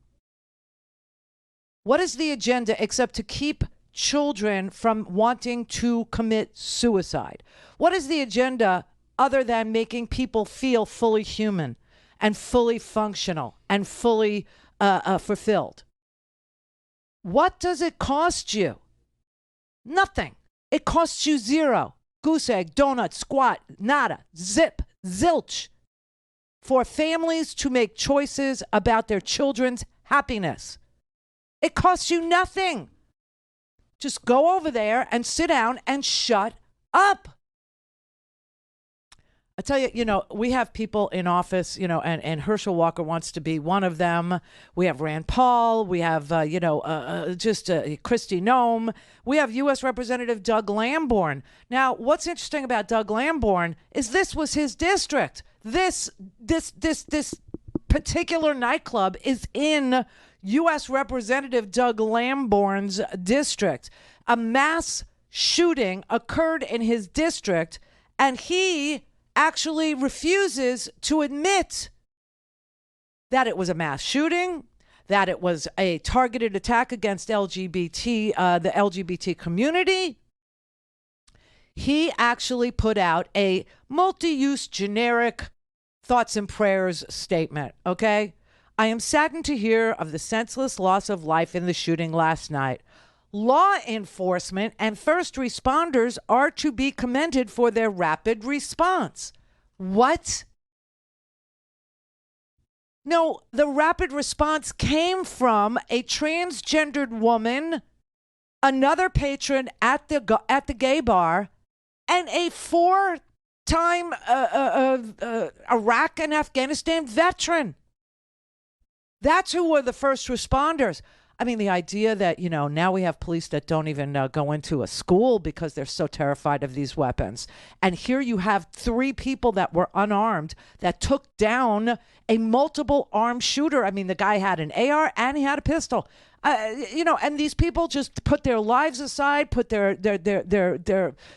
What is the agenda except to keep children from wanting to commit suicide? What is the agenda other than making people feel fully human and fully functional and fully fulfilled? What does it cost you? Nothing. It costs you zero. Goose egg, donut, squat, nada, zip, zilch. For families to make choices about their children's happiness. It costs you nothing. Just go over there and sit down and shut up. I tell you, we have people in office, and Herschel Walker wants to be one of them. We have Rand Paul. We have, Kristi Noem. We have U.S. Representative Doug Lamborn. Now, what's interesting about Doug Lamborn is this was his district. This particular nightclub is in U.S. Representative Doug Lamborn's district. A mass shooting occurred in his district, and he actually refuses to admit that it was a mass shooting, that it was a targeted attack against the LGBT community. He actually put out a multi-use generic thoughts and prayers statement, okay? I am saddened to hear of the senseless loss of life in the shooting last night. Law enforcement and first responders are to be commended for their rapid response. What? No, the rapid response came from a transgendered woman, another patron at the gay bar, and a four-time Iraq and Afghanistan veteran. That's who were the first responders. I mean, the idea that, now we have police that don't even go into a school because they're so terrified of these weapons. And here you have 3 people that were unarmed that took down a multiple armed shooter. I mean, the guy had an AR and he had a pistol. And these people just put their lives aside, put their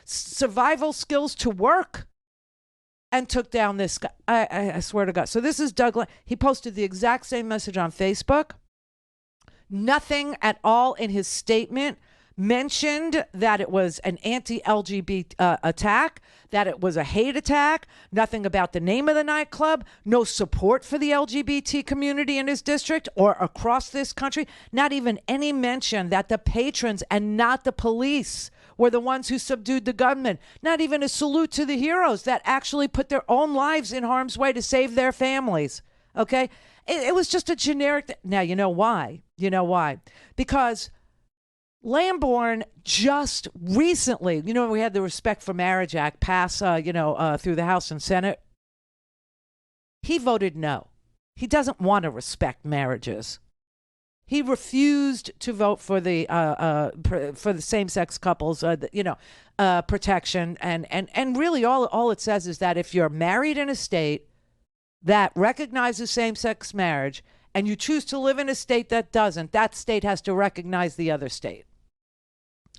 survival skills to work, and took down this guy. I swear to God. So this is Doug. He posted the exact same message on Facebook. Nothing at all in his statement mentioned that it was an anti-LGBT attack, that it was a hate attack, nothing about the name of the nightclub, no support for the LGBT community in his district or across this country, not even any mention that the patrons and not the police were the ones who subdued the gunman. Not even a salute to the heroes that actually put their own lives in harm's way to save their families. Okay? It was just a generic. Now, you know why? Because Lamborn just recently, we had the Respect for Marriage Act pass, through the House and Senate. He voted no. He doesn't want to respect marriages. He refused to vote for the same-sex couples, protection, and really all it says is that if you're married in a state that recognizes same-sex marriage and you choose to live in a state that doesn't, that state has to recognize the other state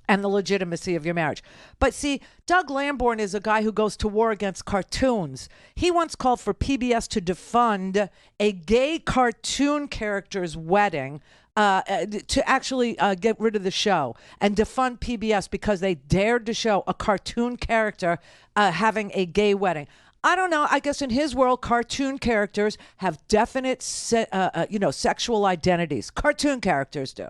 and the legitimacy of your marriage. But see, Doug Lamborn is a guy who goes to war against cartoons. He once called for PBS to defund a gay cartoon character's wedding, to actually get rid of the show and defund PBS because they dared to show a cartoon character having a gay wedding. I don't know. I guess in his world, cartoon characters have definite, sexual identities. Cartoon characters do.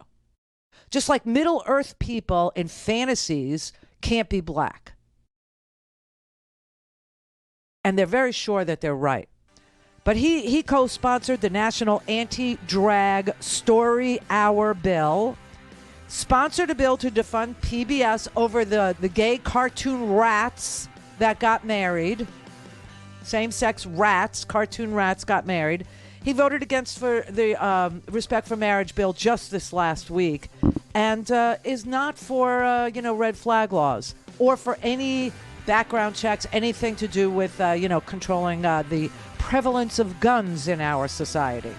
Just like Middle Earth people in fantasies can't be black. And they're very sure that they're right. But he co-sponsored the National Anti-Drag Story Hour bill, sponsored a bill to defund PBS over the gay cartoon rats that got married. Same-sex rats, cartoon rats got married. He voted against for the Respect for Marriage bill just this last week, and is not for red flag laws or for any background checks, anything to do with controlling the prevalence of guns in our society.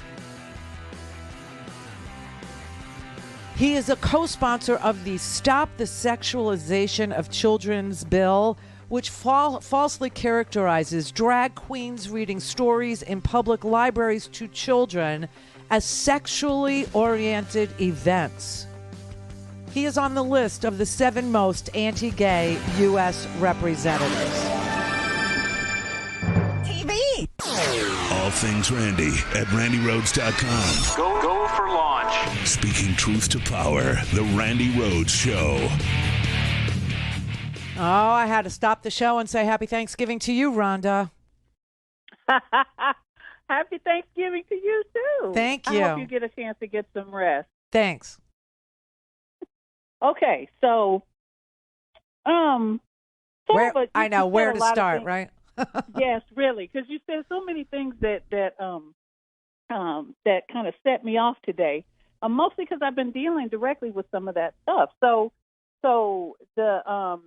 He is a co-sponsor of the Stop the Sexualization of Children's bill, which falsely characterizes drag queens reading stories in public libraries to children as sexually oriented events. He is on the list of the 7 most anti-gay U.S. representatives. TV! All things Randi at RandiRhodes.com. Go for launch. Speaking truth to power, the Randi Rhodes Show. Oh, I had to stop the show and say happy Thanksgiving to you, Rhonda. Happy Thanksgiving to you, too. Thank you. I hope you get a chance to get some rest. Thanks. Okay, so, I know where to start, right? Yes, really, because you said so many things that kind of set me off today. Mostly because I've been dealing directly with some of that stuff. So the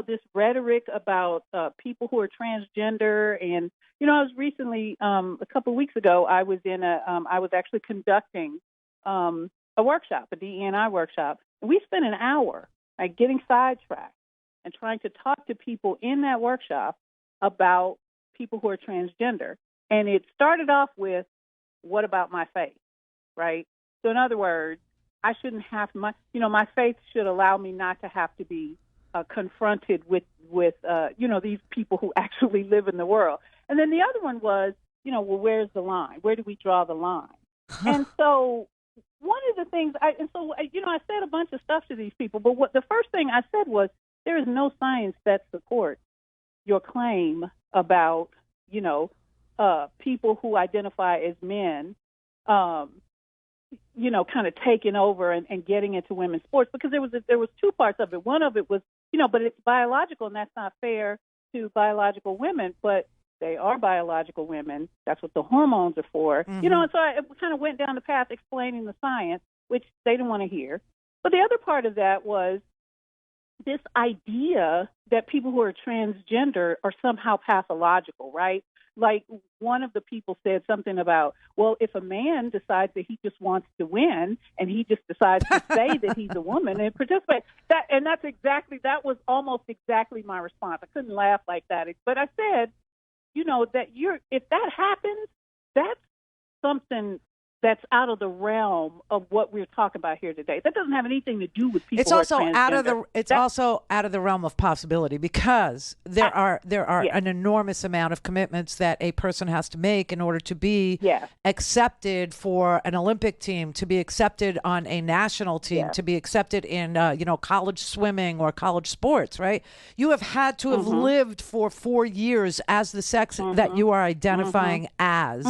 this rhetoric about people who are transgender, and I was recently a couple of weeks ago I was actually conducting a workshop, a DE&I workshop, and we spent an hour getting sidetracked and trying to talk to people in that workshop about people who are transgender. And it started off with, what about my faith, right? So in other words, I shouldn't have my faith should allow me not to have to be confronted with these people who actually live in the world. And then the other one was, well, where's the line? Where do we draw the line? And so one of the things, I said a bunch of stuff to these people, but the first thing I said was, there is no science that supports your claim about, people who identify as men, kind of taking over and getting into women's sports, because there was 2 parts of it. One of it was, but it's biological, and that's not fair to biological women, but they are biological women. That's what the hormones are for. Mm-hmm. And so I kind of went down the path explaining the science. which they didn't want to hear. But the other part of that was this idea that people who are transgender are somehow pathological, right? Like one of the people said something about, well, if a man decides that he just wants to win and he just decides to say that he's a woman and participate, that was almost exactly my response. I couldn't laugh like that. But I said, if that happens, that's something that's out of the realm of what we're talking about here today. That doesn't have anything to do with people. It's also also out of the realm of possibility, because there are an enormous amount of commitments that a person has to make in order to be accepted for an Olympic team, to be accepted on a national team, to be accepted in college swimming or college sports. Right? You have had to have lived for 4 years as the sex that you are identifying as.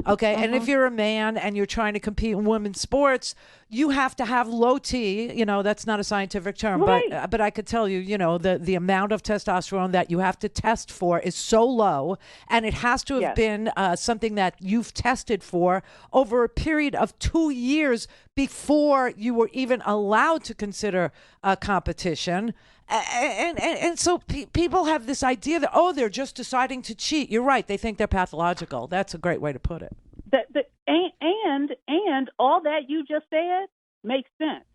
Okay, and if you're a man and you're trying to compete in women's sports, you have to have low T. That's not a scientific term, but I could tell you, the amount of testosterone that you have to test for is so low, and it has to have been something that you've tested for over a period of 2 years before you were even allowed to consider a competition. And so people have this idea that, they're just deciding to cheat. You're right. They think they're pathological. That's a great way to put it. And all that you just said makes sense.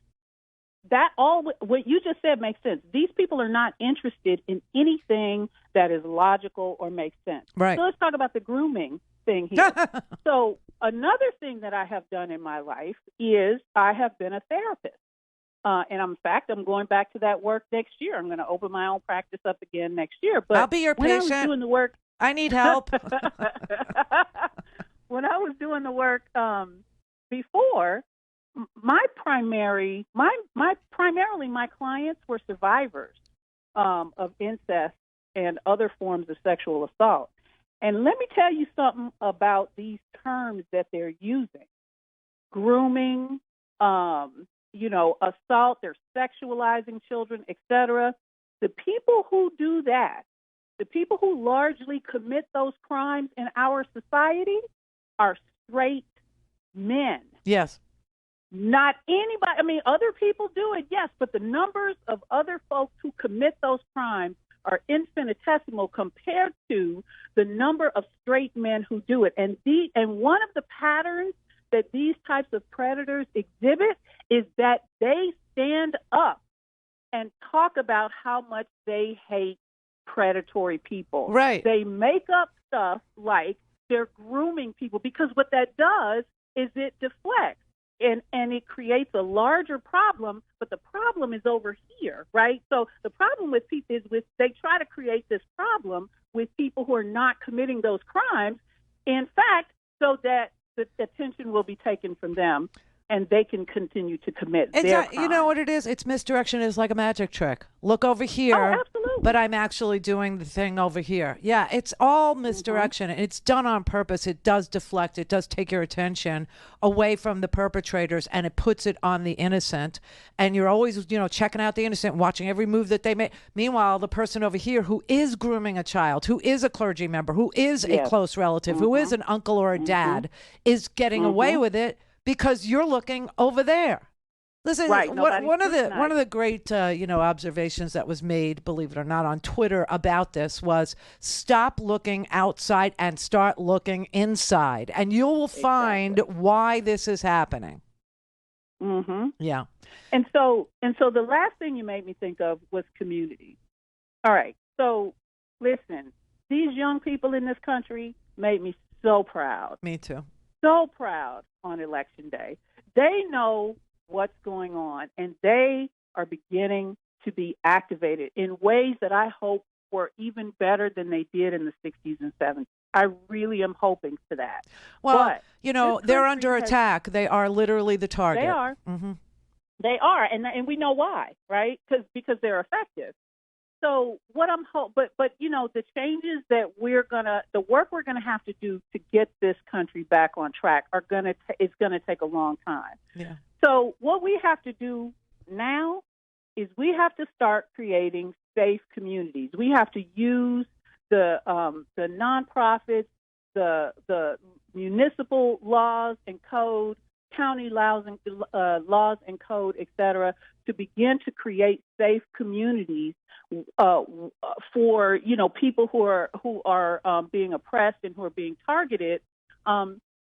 What you just said makes sense. These people are not interested in anything that is logical or makes sense. Right. So let's talk about the grooming thing here. So another thing that I have done in my life is I have been a therapist. And in fact, I'm going back to that work next year. I'm going to open my own practice up again next year. But I'll be your patient. When I was doing the work, I need help. When I was doing the work before, primarily my clients were survivors of incest and other forms of sexual assault. And let me tell you something about these terms that they're using: grooming, assault, they're sexualizing children, etc. The people who do that, the people who largely commit those crimes in our society, are straight men. Yes. Not anybody. I mean, other people do it, yes, but the numbers of other folks who commit those crimes are infinitesimal compared to the number of straight men who do it. And one of the patterns that these types of predators exhibit is that they stand up and talk about how much they hate predatory people. Right. They make up stuff like they're grooming people, because what that does is it deflects and it creates a larger problem, but the problem is over here, right? So the problem with people is they try to create this problem with people who are not committing those crimes, in fact, so that the attention will be taken from them and they can continue to commit their crimes. You know what it is? It's misdirection is like a magic trick. Look over here, absolutely. But I'm actually doing the thing over here. Yeah, it's all misdirection. It's done on purpose. It does deflect. It does take your attention away from the perpetrators, and it puts it on the innocent. And you're always, checking out the innocent, watching every move that they make. Meanwhile, the person over here who is grooming a child, who is a clergy member, who is a close relative, who is an uncle or a dad, is getting away with it, because you're looking over there. Listen, right. one of the great observations that was made, believe it or not, on Twitter about this was stop looking outside and start looking inside, and you will find why this is happening. Mm-hmm. Yeah. And so the last thing you made me think of was community. All right. So listen, these young people in this country made me so proud. Me too. So proud on Election Day. They know what's going on, and they are beginning to be activated in ways that I hope were even better than they did in the 60s and 70s. I really am hoping for that. Well, they're under attack. They are literally the target. They are. Mm-hmm. They are, and we know why, right? Because they're effective. So what I'm but the changes that the work we're gonna have to do to get this country back on track is gonna take a long time. Yeah. So what we have to do now is we have to start creating safe communities. We have to use the nonprofits, the municipal laws and code county laws and code, et cetera, to begin to create safe communities for people who are being oppressed and who are being targeted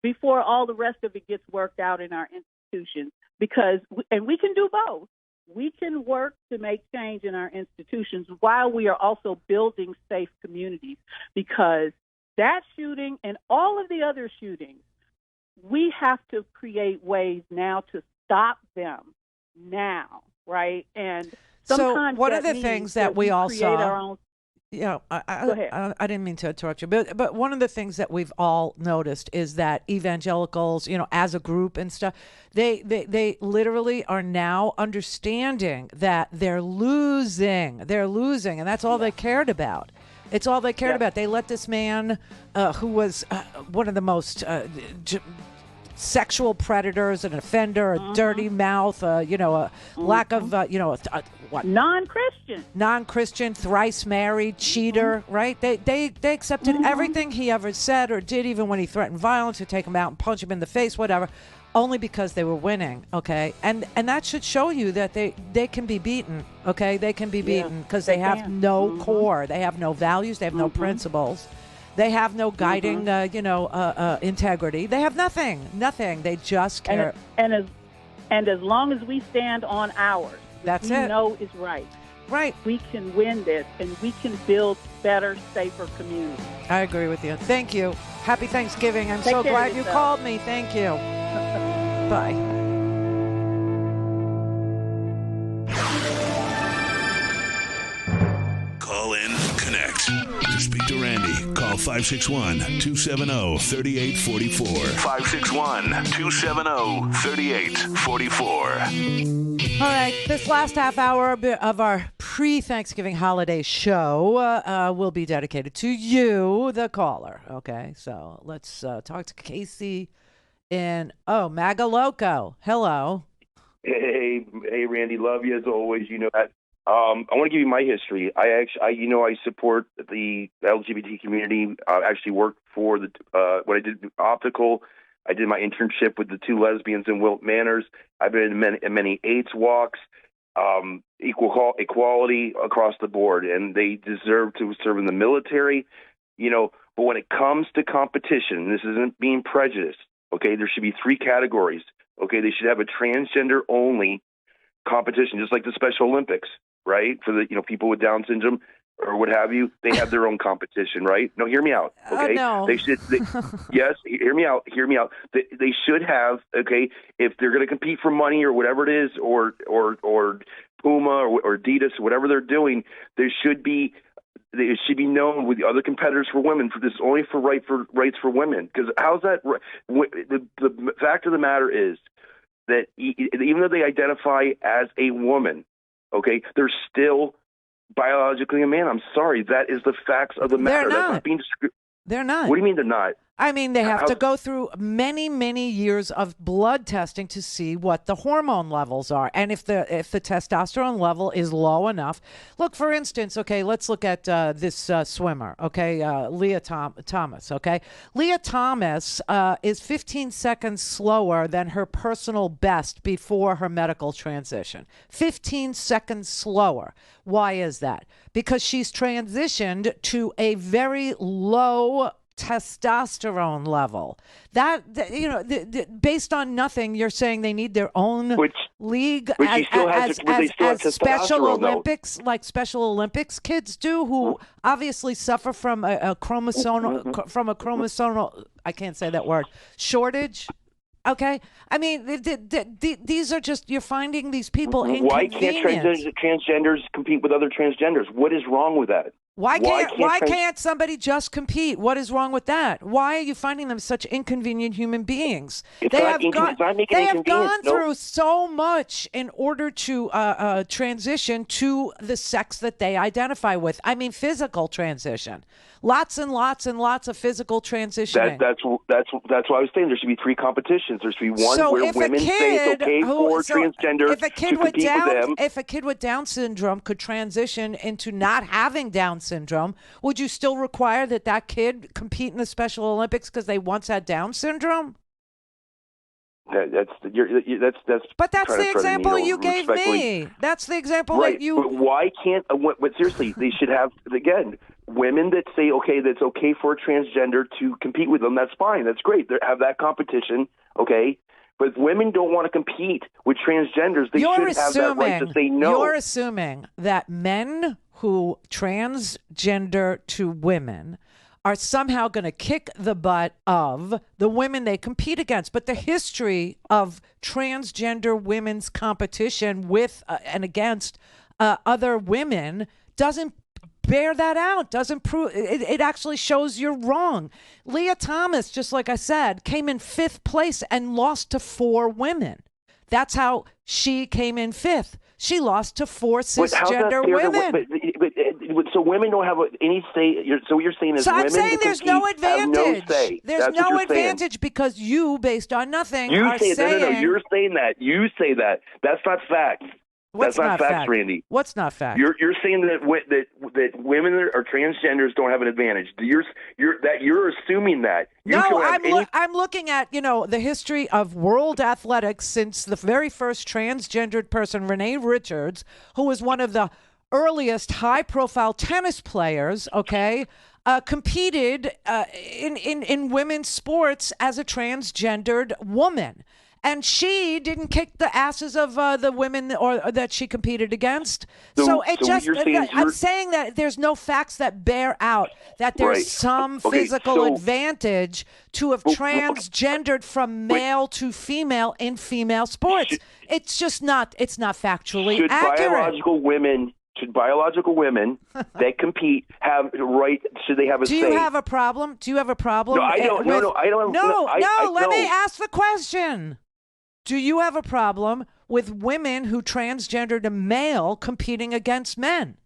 before all the rest of it gets worked out in our institutions. And we can do both. We can work to make change in our institutions while we are also building safe communities, because that shooting and all of the other shootings, we have to create ways now to stop them now, right? And sometimes so one of the things that we all create saw, our own. Yeah, Go ahead. I didn't mean to interrupt you, but one of the things that we've all noticed is that evangelicals, as a group and stuff, they literally are now understanding that they're losing, and that's all they cared about. It's all they cared about. They let this man, who was one of the most sexual predators, an offender, a dirty mouth, a lack of, what? Non-Christian, thrice married, cheater, right? They accepted everything he ever said or did, even when he threatened violence, to take him out and punch him in the face, whatever, only because they were winning, okay? And that should show you that they can be beaten, okay? They can be beaten because they have no core. They have no values. They have no principles. They have no guiding, integrity. They have nothing. They just care. And as long as we stand on ours, that's we it. know is right. Right. We can win this, and we can build better, safer communities. I agree with you. Thank you. Happy Thanksgiving. I'm so glad you called me. Thank you. Bye. Call in, connect. To speak to Randi, call 561-270-3844. 561-270-3844. All right, this last half hour of our pre-Thanksgiving holiday show will be dedicated to you, the caller. Okay, so let's talk to Casey in, Magaloco. Hello. Hey, Randi, love you as always. You know that. I want to give you my history. I support the LGBT community. I actually worked for when I did optical. I did my internship with the two lesbians in Wilt Manors. I've been in many AIDS walks, equality across the board, and they deserve to serve in the military. But when it comes to competition, this isn't being prejudiced. Okay, there should be three categories. Okay, they should have a transgender only competition, just like the Special Olympics. Right, for the people with Down syndrome or what have you, they have their own competition, right? No, hear me out, okay? No. Yes, hear me out. They should have, okay, if they're going to compete for money or whatever it is, or Puma or Adidas, whatever they're doing, it should be known with the other competitors for women. For this only for rights for women, because how's that? The fact of the matter is that even though they identify as a woman, okay, they're still biologically a man. I'm sorry. That is the facts of the matter. They're not. That's not being discreet. They're not. What do you mean they're not? I mean, they have to go through many, many years of blood testing to see what the hormone levels are. And if the testosterone level is low enough, look, for instance, okay, let's look at this swimmer, okay, Leah Thomas, okay? Leah Thomas is 15 seconds slower than her personal best before her medical transition. 15 seconds slower. Why is that? Because she's transitioned to a very low testosterone level. Based on nothing, you're saying they need their own league as Special Olympics, like Special Olympics kids do, who obviously suffer from a chromosomal I can't say that word, shortage. Okay, I mean, these are just, you're finding these people inconvenient. Why can't transgenders compete with other transgenders? What is wrong with that? Why can't somebody just compete? What is wrong with that? Why are you finding them such inconvenient human beings? They have gone through so much in order to transition to the sex that they identify with. I mean, physical transition. Lots and lots and lots of physical transitioning. That's what I was saying. There should be three competitions. There should be one where women say it's okay for transgender to compete with them. If a kid with Down syndrome could transition into not having Down syndrome, would you still require that kid compete in the Special Olympics because they once had Down syndrome? That's But that's kind the of example you gave me. That's the example right. that you. But why can't? But seriously, they should have again women that say, okay, that's okay for a transgender to compete with them. That's fine. That's great. They have that competition. Okay. But if women don't want to compete with transgenders, they should have that right to say no. You're assuming that men who transgender to women are somehow going to kick the butt of the women they compete against. But the history of transgender women's competition with and against other women doesn't bear that out, doesn't prove it actually shows you're wrong. Leah Thomas, just like I said, came in 5th place and lost to 4 women. That's how she came in 5th. She lost to 4 cisgender women. So women don't have any say. So what you're saying is women I'm saying there's no advantage. No say. There's no advantage because you, based on nothing, you are say saying... No. You're saying that. You say that. That's not fact. What's That's not fact, Randy. What's not fact? You're saying that women or transgenders don't have an advantage. You're assuming that. I'm looking at the history of world athletics since the very first transgendered person, Randi Rhodes, who was one of the earliest high-profile tennis players. Okay. Competed in women's sports as a transgendered woman. And she didn't kick the asses of the women or that she competed against. I'm saying that there's no facts that bear out that there's some physical advantage to have transgendered from male to female in female sports. It's just not. It's not factually accurate. Should biological women that compete have the right? Should they have a say? Do you have a problem? No, I don't. Let me ask the question. Do you have a problem with women who transgender to male competing against men?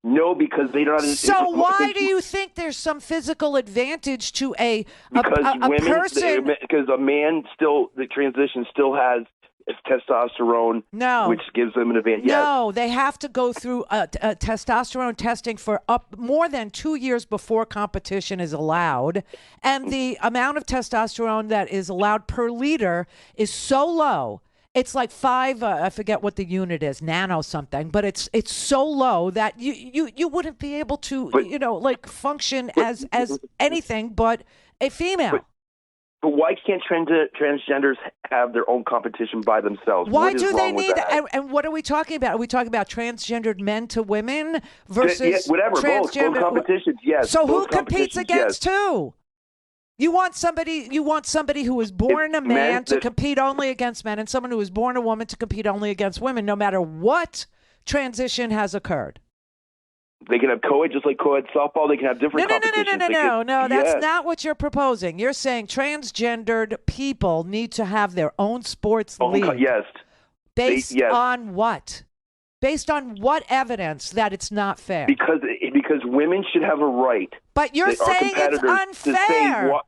No, because they don't. So why do you think there's some physical advantage to a person? Because a man the transition still has testosterone, which gives them an advantage. No, they have to go through testosterone testing for more than 2 years before competition is allowed. And the amount of testosterone that is allowed per liter is so low. It's like 5, I forget what the unit is, nano something, but it's so low that you wouldn't be able to, function as anything but a female. But why can't transgenders have their own competition by themselves? Why do they need? And what are we talking about? Are we talking about transgendered men to women versus whatever? Both competitions, yes. So who competes against who? You want somebody who was born a man to compete only against men, and someone who was born a woman to compete only against women, no matter what transition has occurred. They can have co-ed just like co-ed softball. They can have different competitions. No. That's not what you're proposing. You're saying transgendered people need to have their own sports league. Yes. Based on what? Based on what evidence that it's not fair? Because women should have a right. But you're saying it's unfair.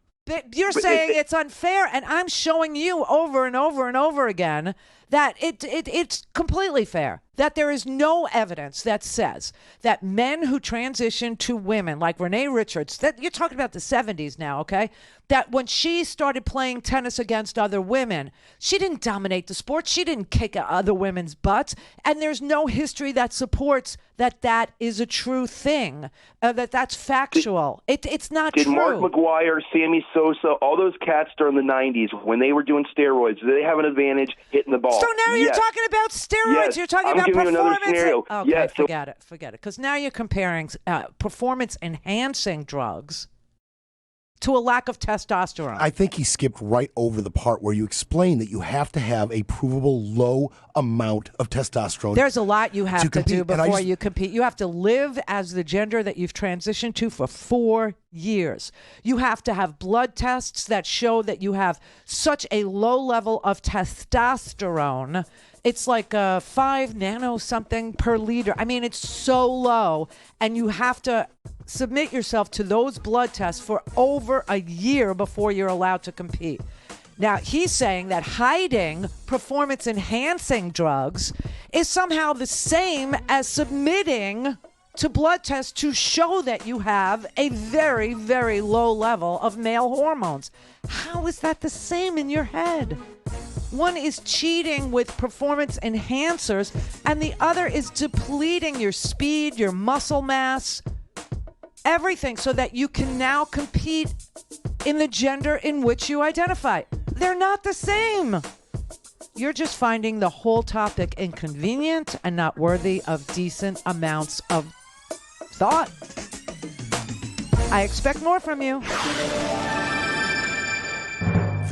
You're saying it's unfair, and I'm showing you over and over and over again that it's completely fair, that there is no evidence that says that men who transition to women, like Randi Rhodes, that you're talking about the 70s now, okay, that when she started playing tennis against other women, she didn't dominate the sport. She didn't kick other women's butts. And there's no history that supports that is a true thing, that's factual. It's not true. Did Mark McGuire, Sammy Sosa, all those cats during the 90s, when they were doing steroids, did they have an advantage hitting the ball? So now you're talking about steroids. Yes. You're talking about performance. Another scenario. Okay, yes. Forget it. Because now you're comparing performance-enhancing drugs to a lack of testosterone. I think he skipped right over the part where you explain that you have to have a provable low amount of testosterone. There's a lot you have to do before you compete. You have to live as the gender that you've transitioned to for 4 years. You have to have blood tests that show that you have such a low level of testosterone. It's like 5 nano something per liter. I mean, it's so low, and you have to submit yourself to those blood tests for over a year before you're allowed to compete. Now, he's saying that hiding performance-enhancing drugs is somehow the same as submitting to blood tests to show that you have a very, very low level of male hormones. How is that the same in your head? One is cheating with performance enhancers, and the other is depleting your speed, your muscle mass, everything, so that you can now compete in the gender in which you identify. They're not the same. You're just finding the whole topic inconvenient and not worthy of decent amounts of thought. I expect more from you.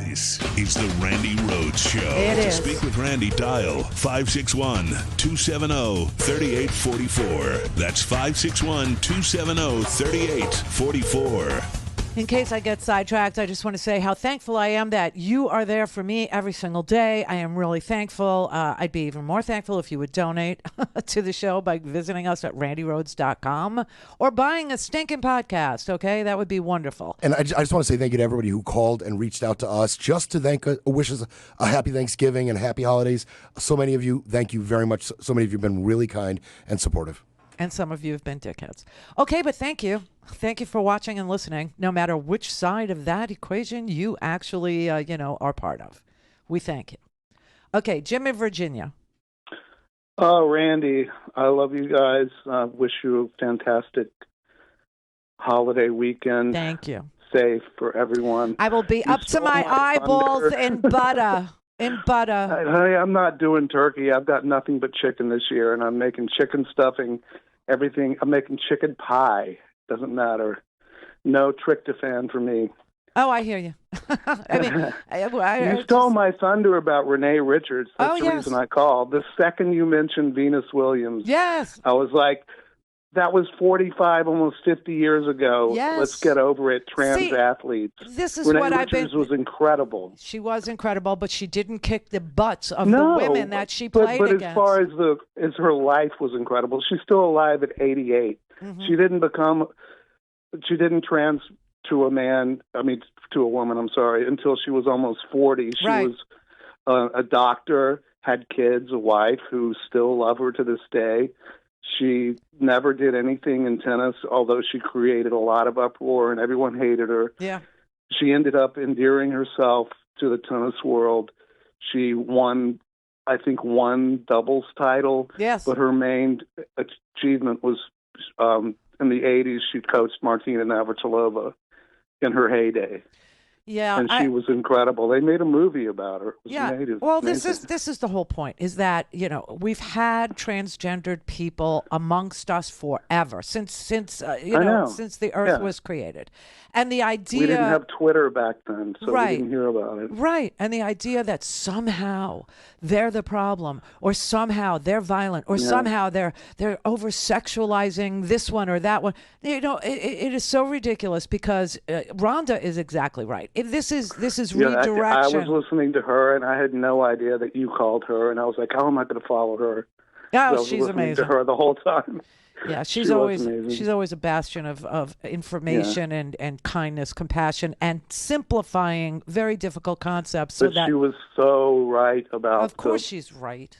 This is the Randi Rhodes Show. It is. To speak with Randi, dial 561-270-3844. That's 561-270-3844. In case I get sidetracked, I just want to say how thankful I am that you are there for me every single day. I am really thankful. I'd be even more thankful if you would donate to the show by visiting us at randyrhodes.com or buying a stinking podcast, okay? That would be wonderful. And I just want to say thank you to everybody who called and reached out to us just to wish us a happy Thanksgiving and happy holidays. So many of you, thank you very much. So many of you have been really kind and supportive. And some of you have been dickheads. Okay, but thank you. Thank you for watching and listening, no matter which side of that equation you actually, are part of. We thank you. Okay, Jim in Virginia. Oh, Randi, I love you guys. Wish you a fantastic holiday weekend. Thank you. Safe for everyone. I will be up to my eyeballs in butter. In butter. Honey, I'm not doing turkey. I've got nothing but chicken this year, and I'm making chicken stuffing, everything. I'm making chicken pie. Doesn't matter. No tryptophan for me. Oh, I hear you. I mean, you stole my thunder about Renee Richards. That's the yes. reason I called. The second you mentioned Venus Williams, yes, I was like, that was 45, almost 50 years ago. Yes. Let's get over it. Trans athletes. This is Renee what Richards was incredible. She was incredible, but she didn't kick the butts of the women that she played but against. As far as her life was incredible, she's still alive at 88. Mm-hmm. She didn't trans to a woman, I'm sorry, until she was almost 40. She was a doctor, had kids, a wife who still love her to this day. She never did anything in tennis, although she created a lot of uproar and everyone hated her. Yeah. She ended up endearing herself to the tennis world. She won, I think, one doubles title. Yes. But her main achievement was in the 80s, she coached Martina Navratilova in her heyday. Yeah, and she was incredible. They made a movie about her. It was amazing. Well, this is the whole point, is that, we've had transgendered people amongst us forever, since the earth was created. And the idea... We didn't have Twitter back then, so right, we didn't hear about it. Right, and the idea that somehow they're the problem, or somehow they're violent, or somehow they're over-sexualizing this one or that one. It is so ridiculous, because Rhonda is exactly right. This is redirection. I was listening to her, and I had no idea that you called her, and I was like, how am I going to follow her? Oh, so she's amazing. To her the whole time. Yeah, she's always a bastion of information and kindness, compassion, and simplifying very difficult concepts. But she was so right about. Of course, she's right.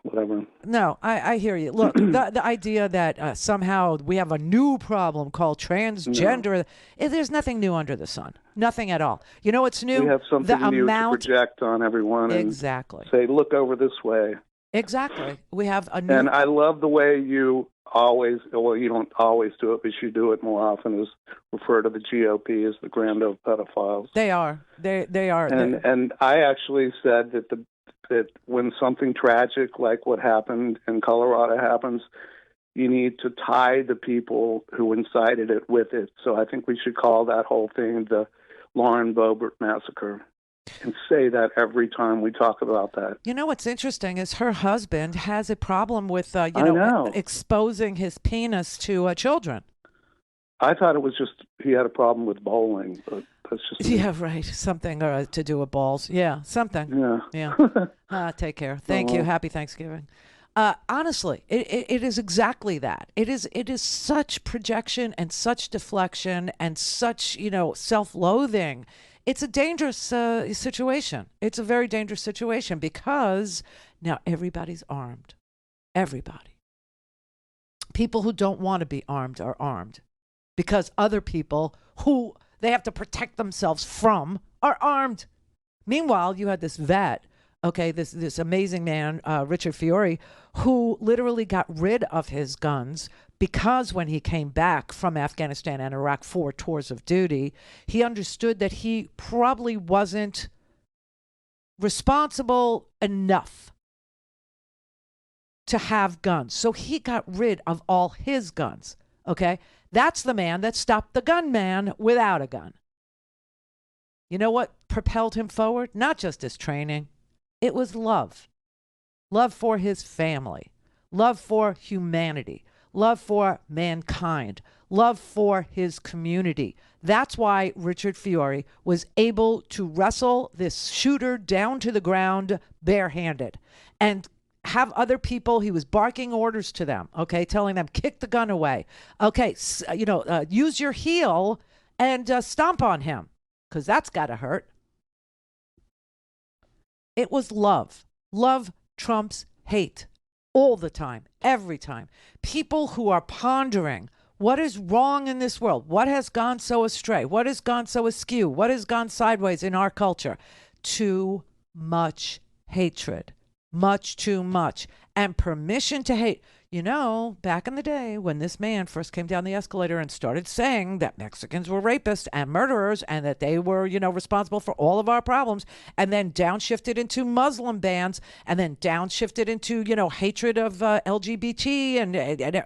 Whatever. No, I hear you. Look, the idea that somehow we have a new problem called transgender. There's nothing new under the sun. Nothing at all. You know what's new? We have something new to project on everyone. Exactly. And say, look over this way. Exactly. We have a new... And I love the way you always, well, you don't always do it, but you do it more often, is refer to the GOP as the grand old pedophiles. They are. They are. And I actually said that when something tragic like what happened in Colorado happens, you need to tie the people who incited it with it. So I think we should call that whole thing the Lauren Boebert massacre. And say that every time we talk about that. You know what's interesting is her husband has a problem with exposing his penis to children. I thought it was just he had a problem with bowling, but that's just right. Something to do with balls. Yeah, something. Yeah. Take care. Thank you. Happy Thanksgiving. Honestly, it is exactly that. It is such projection and such deflection and such self-loathing. It's a dangerous situation. It's a very dangerous situation because now everybody's armed. Everybody. People who don't want to be armed are armed because other people who they have to protect themselves from are armed. Meanwhile, you had this vet, okay, this amazing man, Richard Fiore, who literally got rid of his guns because when he came back from Afghanistan and Iraq for tours of duty, he understood that he probably wasn't responsible enough to have guns. So he got rid of all his guns, okay? That's the man that stopped the gunman without a gun. You know what propelled him forward? Not just his training. It was love. Love for his family. Love for humanity. Love for mankind. Love for his community. That's why Richard Fiore was able to wrestle this shooter down to the ground barehanded and have other people, he was barking orders to them, okay, telling them, kick the gun away. Okay, use your heel and stomp on him, because that's got to hurt. It was love. Love trumps hate all the time, every time. People who are pondering what is wrong in this world, what has gone so astray, what has gone so askew, what has gone sideways in our culture. Too much hatred. Much too much. And permission to hate. You know, back in the day when this man first came down the escalator and started saying that Mexicans were rapists and murderers and that they were, responsible for all of our problems, and then downshifted into Muslim bans, and then downshifted into, hatred of LGBT, and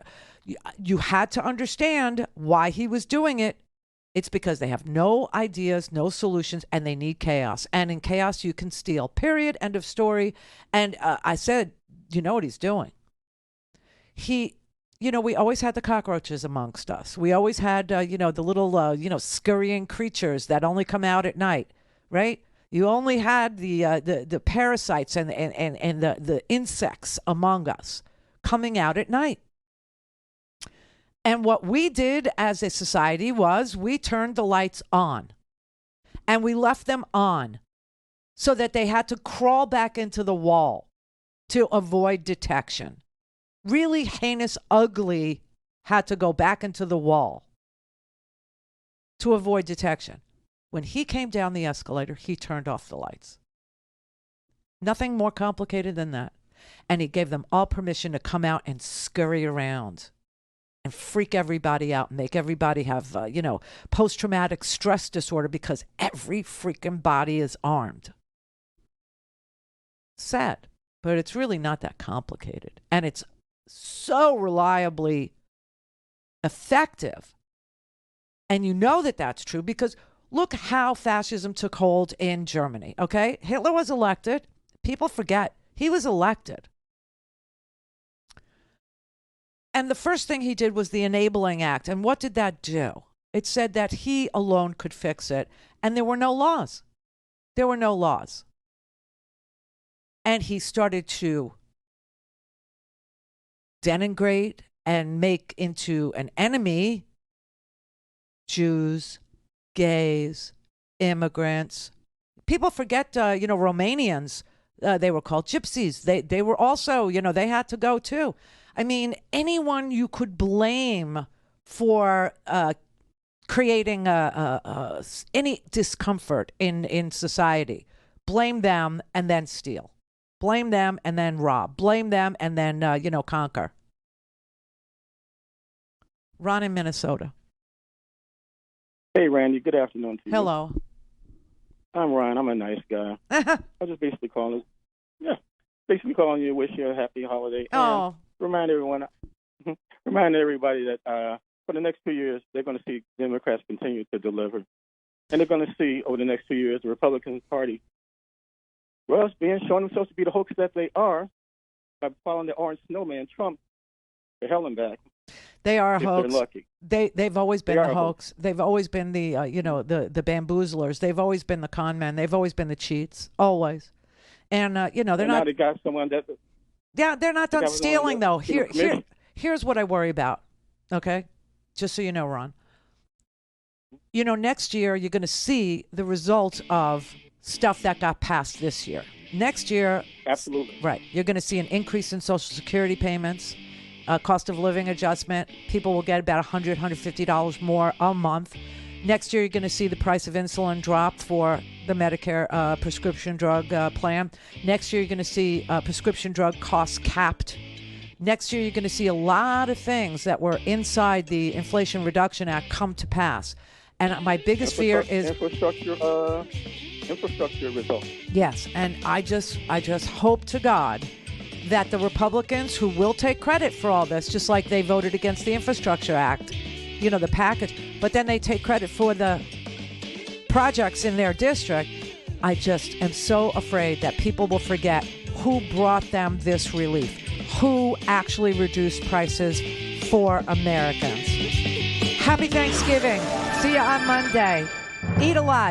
you had to understand why he was doing it. It's because they have no ideas, no solutions, and they need chaos. And in chaos, you can steal. Period. End of story. And I said, you know what he's doing? We always had the cockroaches amongst us. We always had, the little, scurrying creatures that only come out at night, right? You only had the parasites and the insects among us coming out at night. And what we did as a society was we turned the lights on and we left them on so that they had to crawl back into the wall to avoid detection. Really heinous, ugly had to go back into the wall to avoid detection. When he came down the escalator, he turned off the lights. Nothing more complicated than that. And he gave them all permission to come out and scurry around and freak everybody out and make everybody have, post-traumatic stress disorder because every freaking body is armed. Sad, but it's really not that complicated. And it's so reliably effective. And you know that that's true because look how fascism took hold in Germany, okay? Hitler was elected. People forget he was elected. And the first thing he did was the Enabling Act. And what did that do? It said that he alone could fix it. And there were no laws. There were no laws. And he started to denigrate and make into an enemy Jews, gays, immigrants. People forget, Romanians, they were called gypsies. They were also, they had to go too. I mean, anyone you could blame for creating any discomfort in society, blame them and then steal. Blame them and then rob. Blame them and then, conquer. Ron in Minnesota. Hey, Randy. Good afternoon to you. Hello. I'm Ryan. I'm a nice guy. I'm just basically calling you to wish you a happy holiday. Oh. And remind everybody that for the next 2 years, they're going to see Democrats continue to deliver. And they're going to see over the next 2 years the Republican Party, showing themselves to be the hoax that they are by following the orange snowman, Trump, to hell and back. They are a hoax. They're lucky. They've always been the hoax. They've always been the the bamboozlers. They've always been the con men. They've always been the cheats. Always. And they're and not. Now they got someone that. Yeah, they're not done stealing though. Here's what I worry about. Okay, just so you know, Ron. Next year you're going to see the results of stuff that got passed this year. Next year, absolutely right. You're going to see an increase in Social Security payments. cost of living adjustment. People will get about $100, $150 more a month. Next year, you're going to see the price of insulin drop for the Medicare prescription drug plan. Next year, you're going to see prescription drug costs capped. Next year, you're going to see a lot of things that were inside the Inflation Reduction Act come to pass. And my biggest fear is infrastructure results. Yes, and I just hope to God that the Republicans who will take credit for all this, just like they voted against the Infrastructure Act, you know, the package, but then they take credit for the projects in their district. I just am so afraid that people will forget who brought them this relief, who actually reduced prices for Americans. Happy Thanksgiving. See you on Monday. Eat a lot.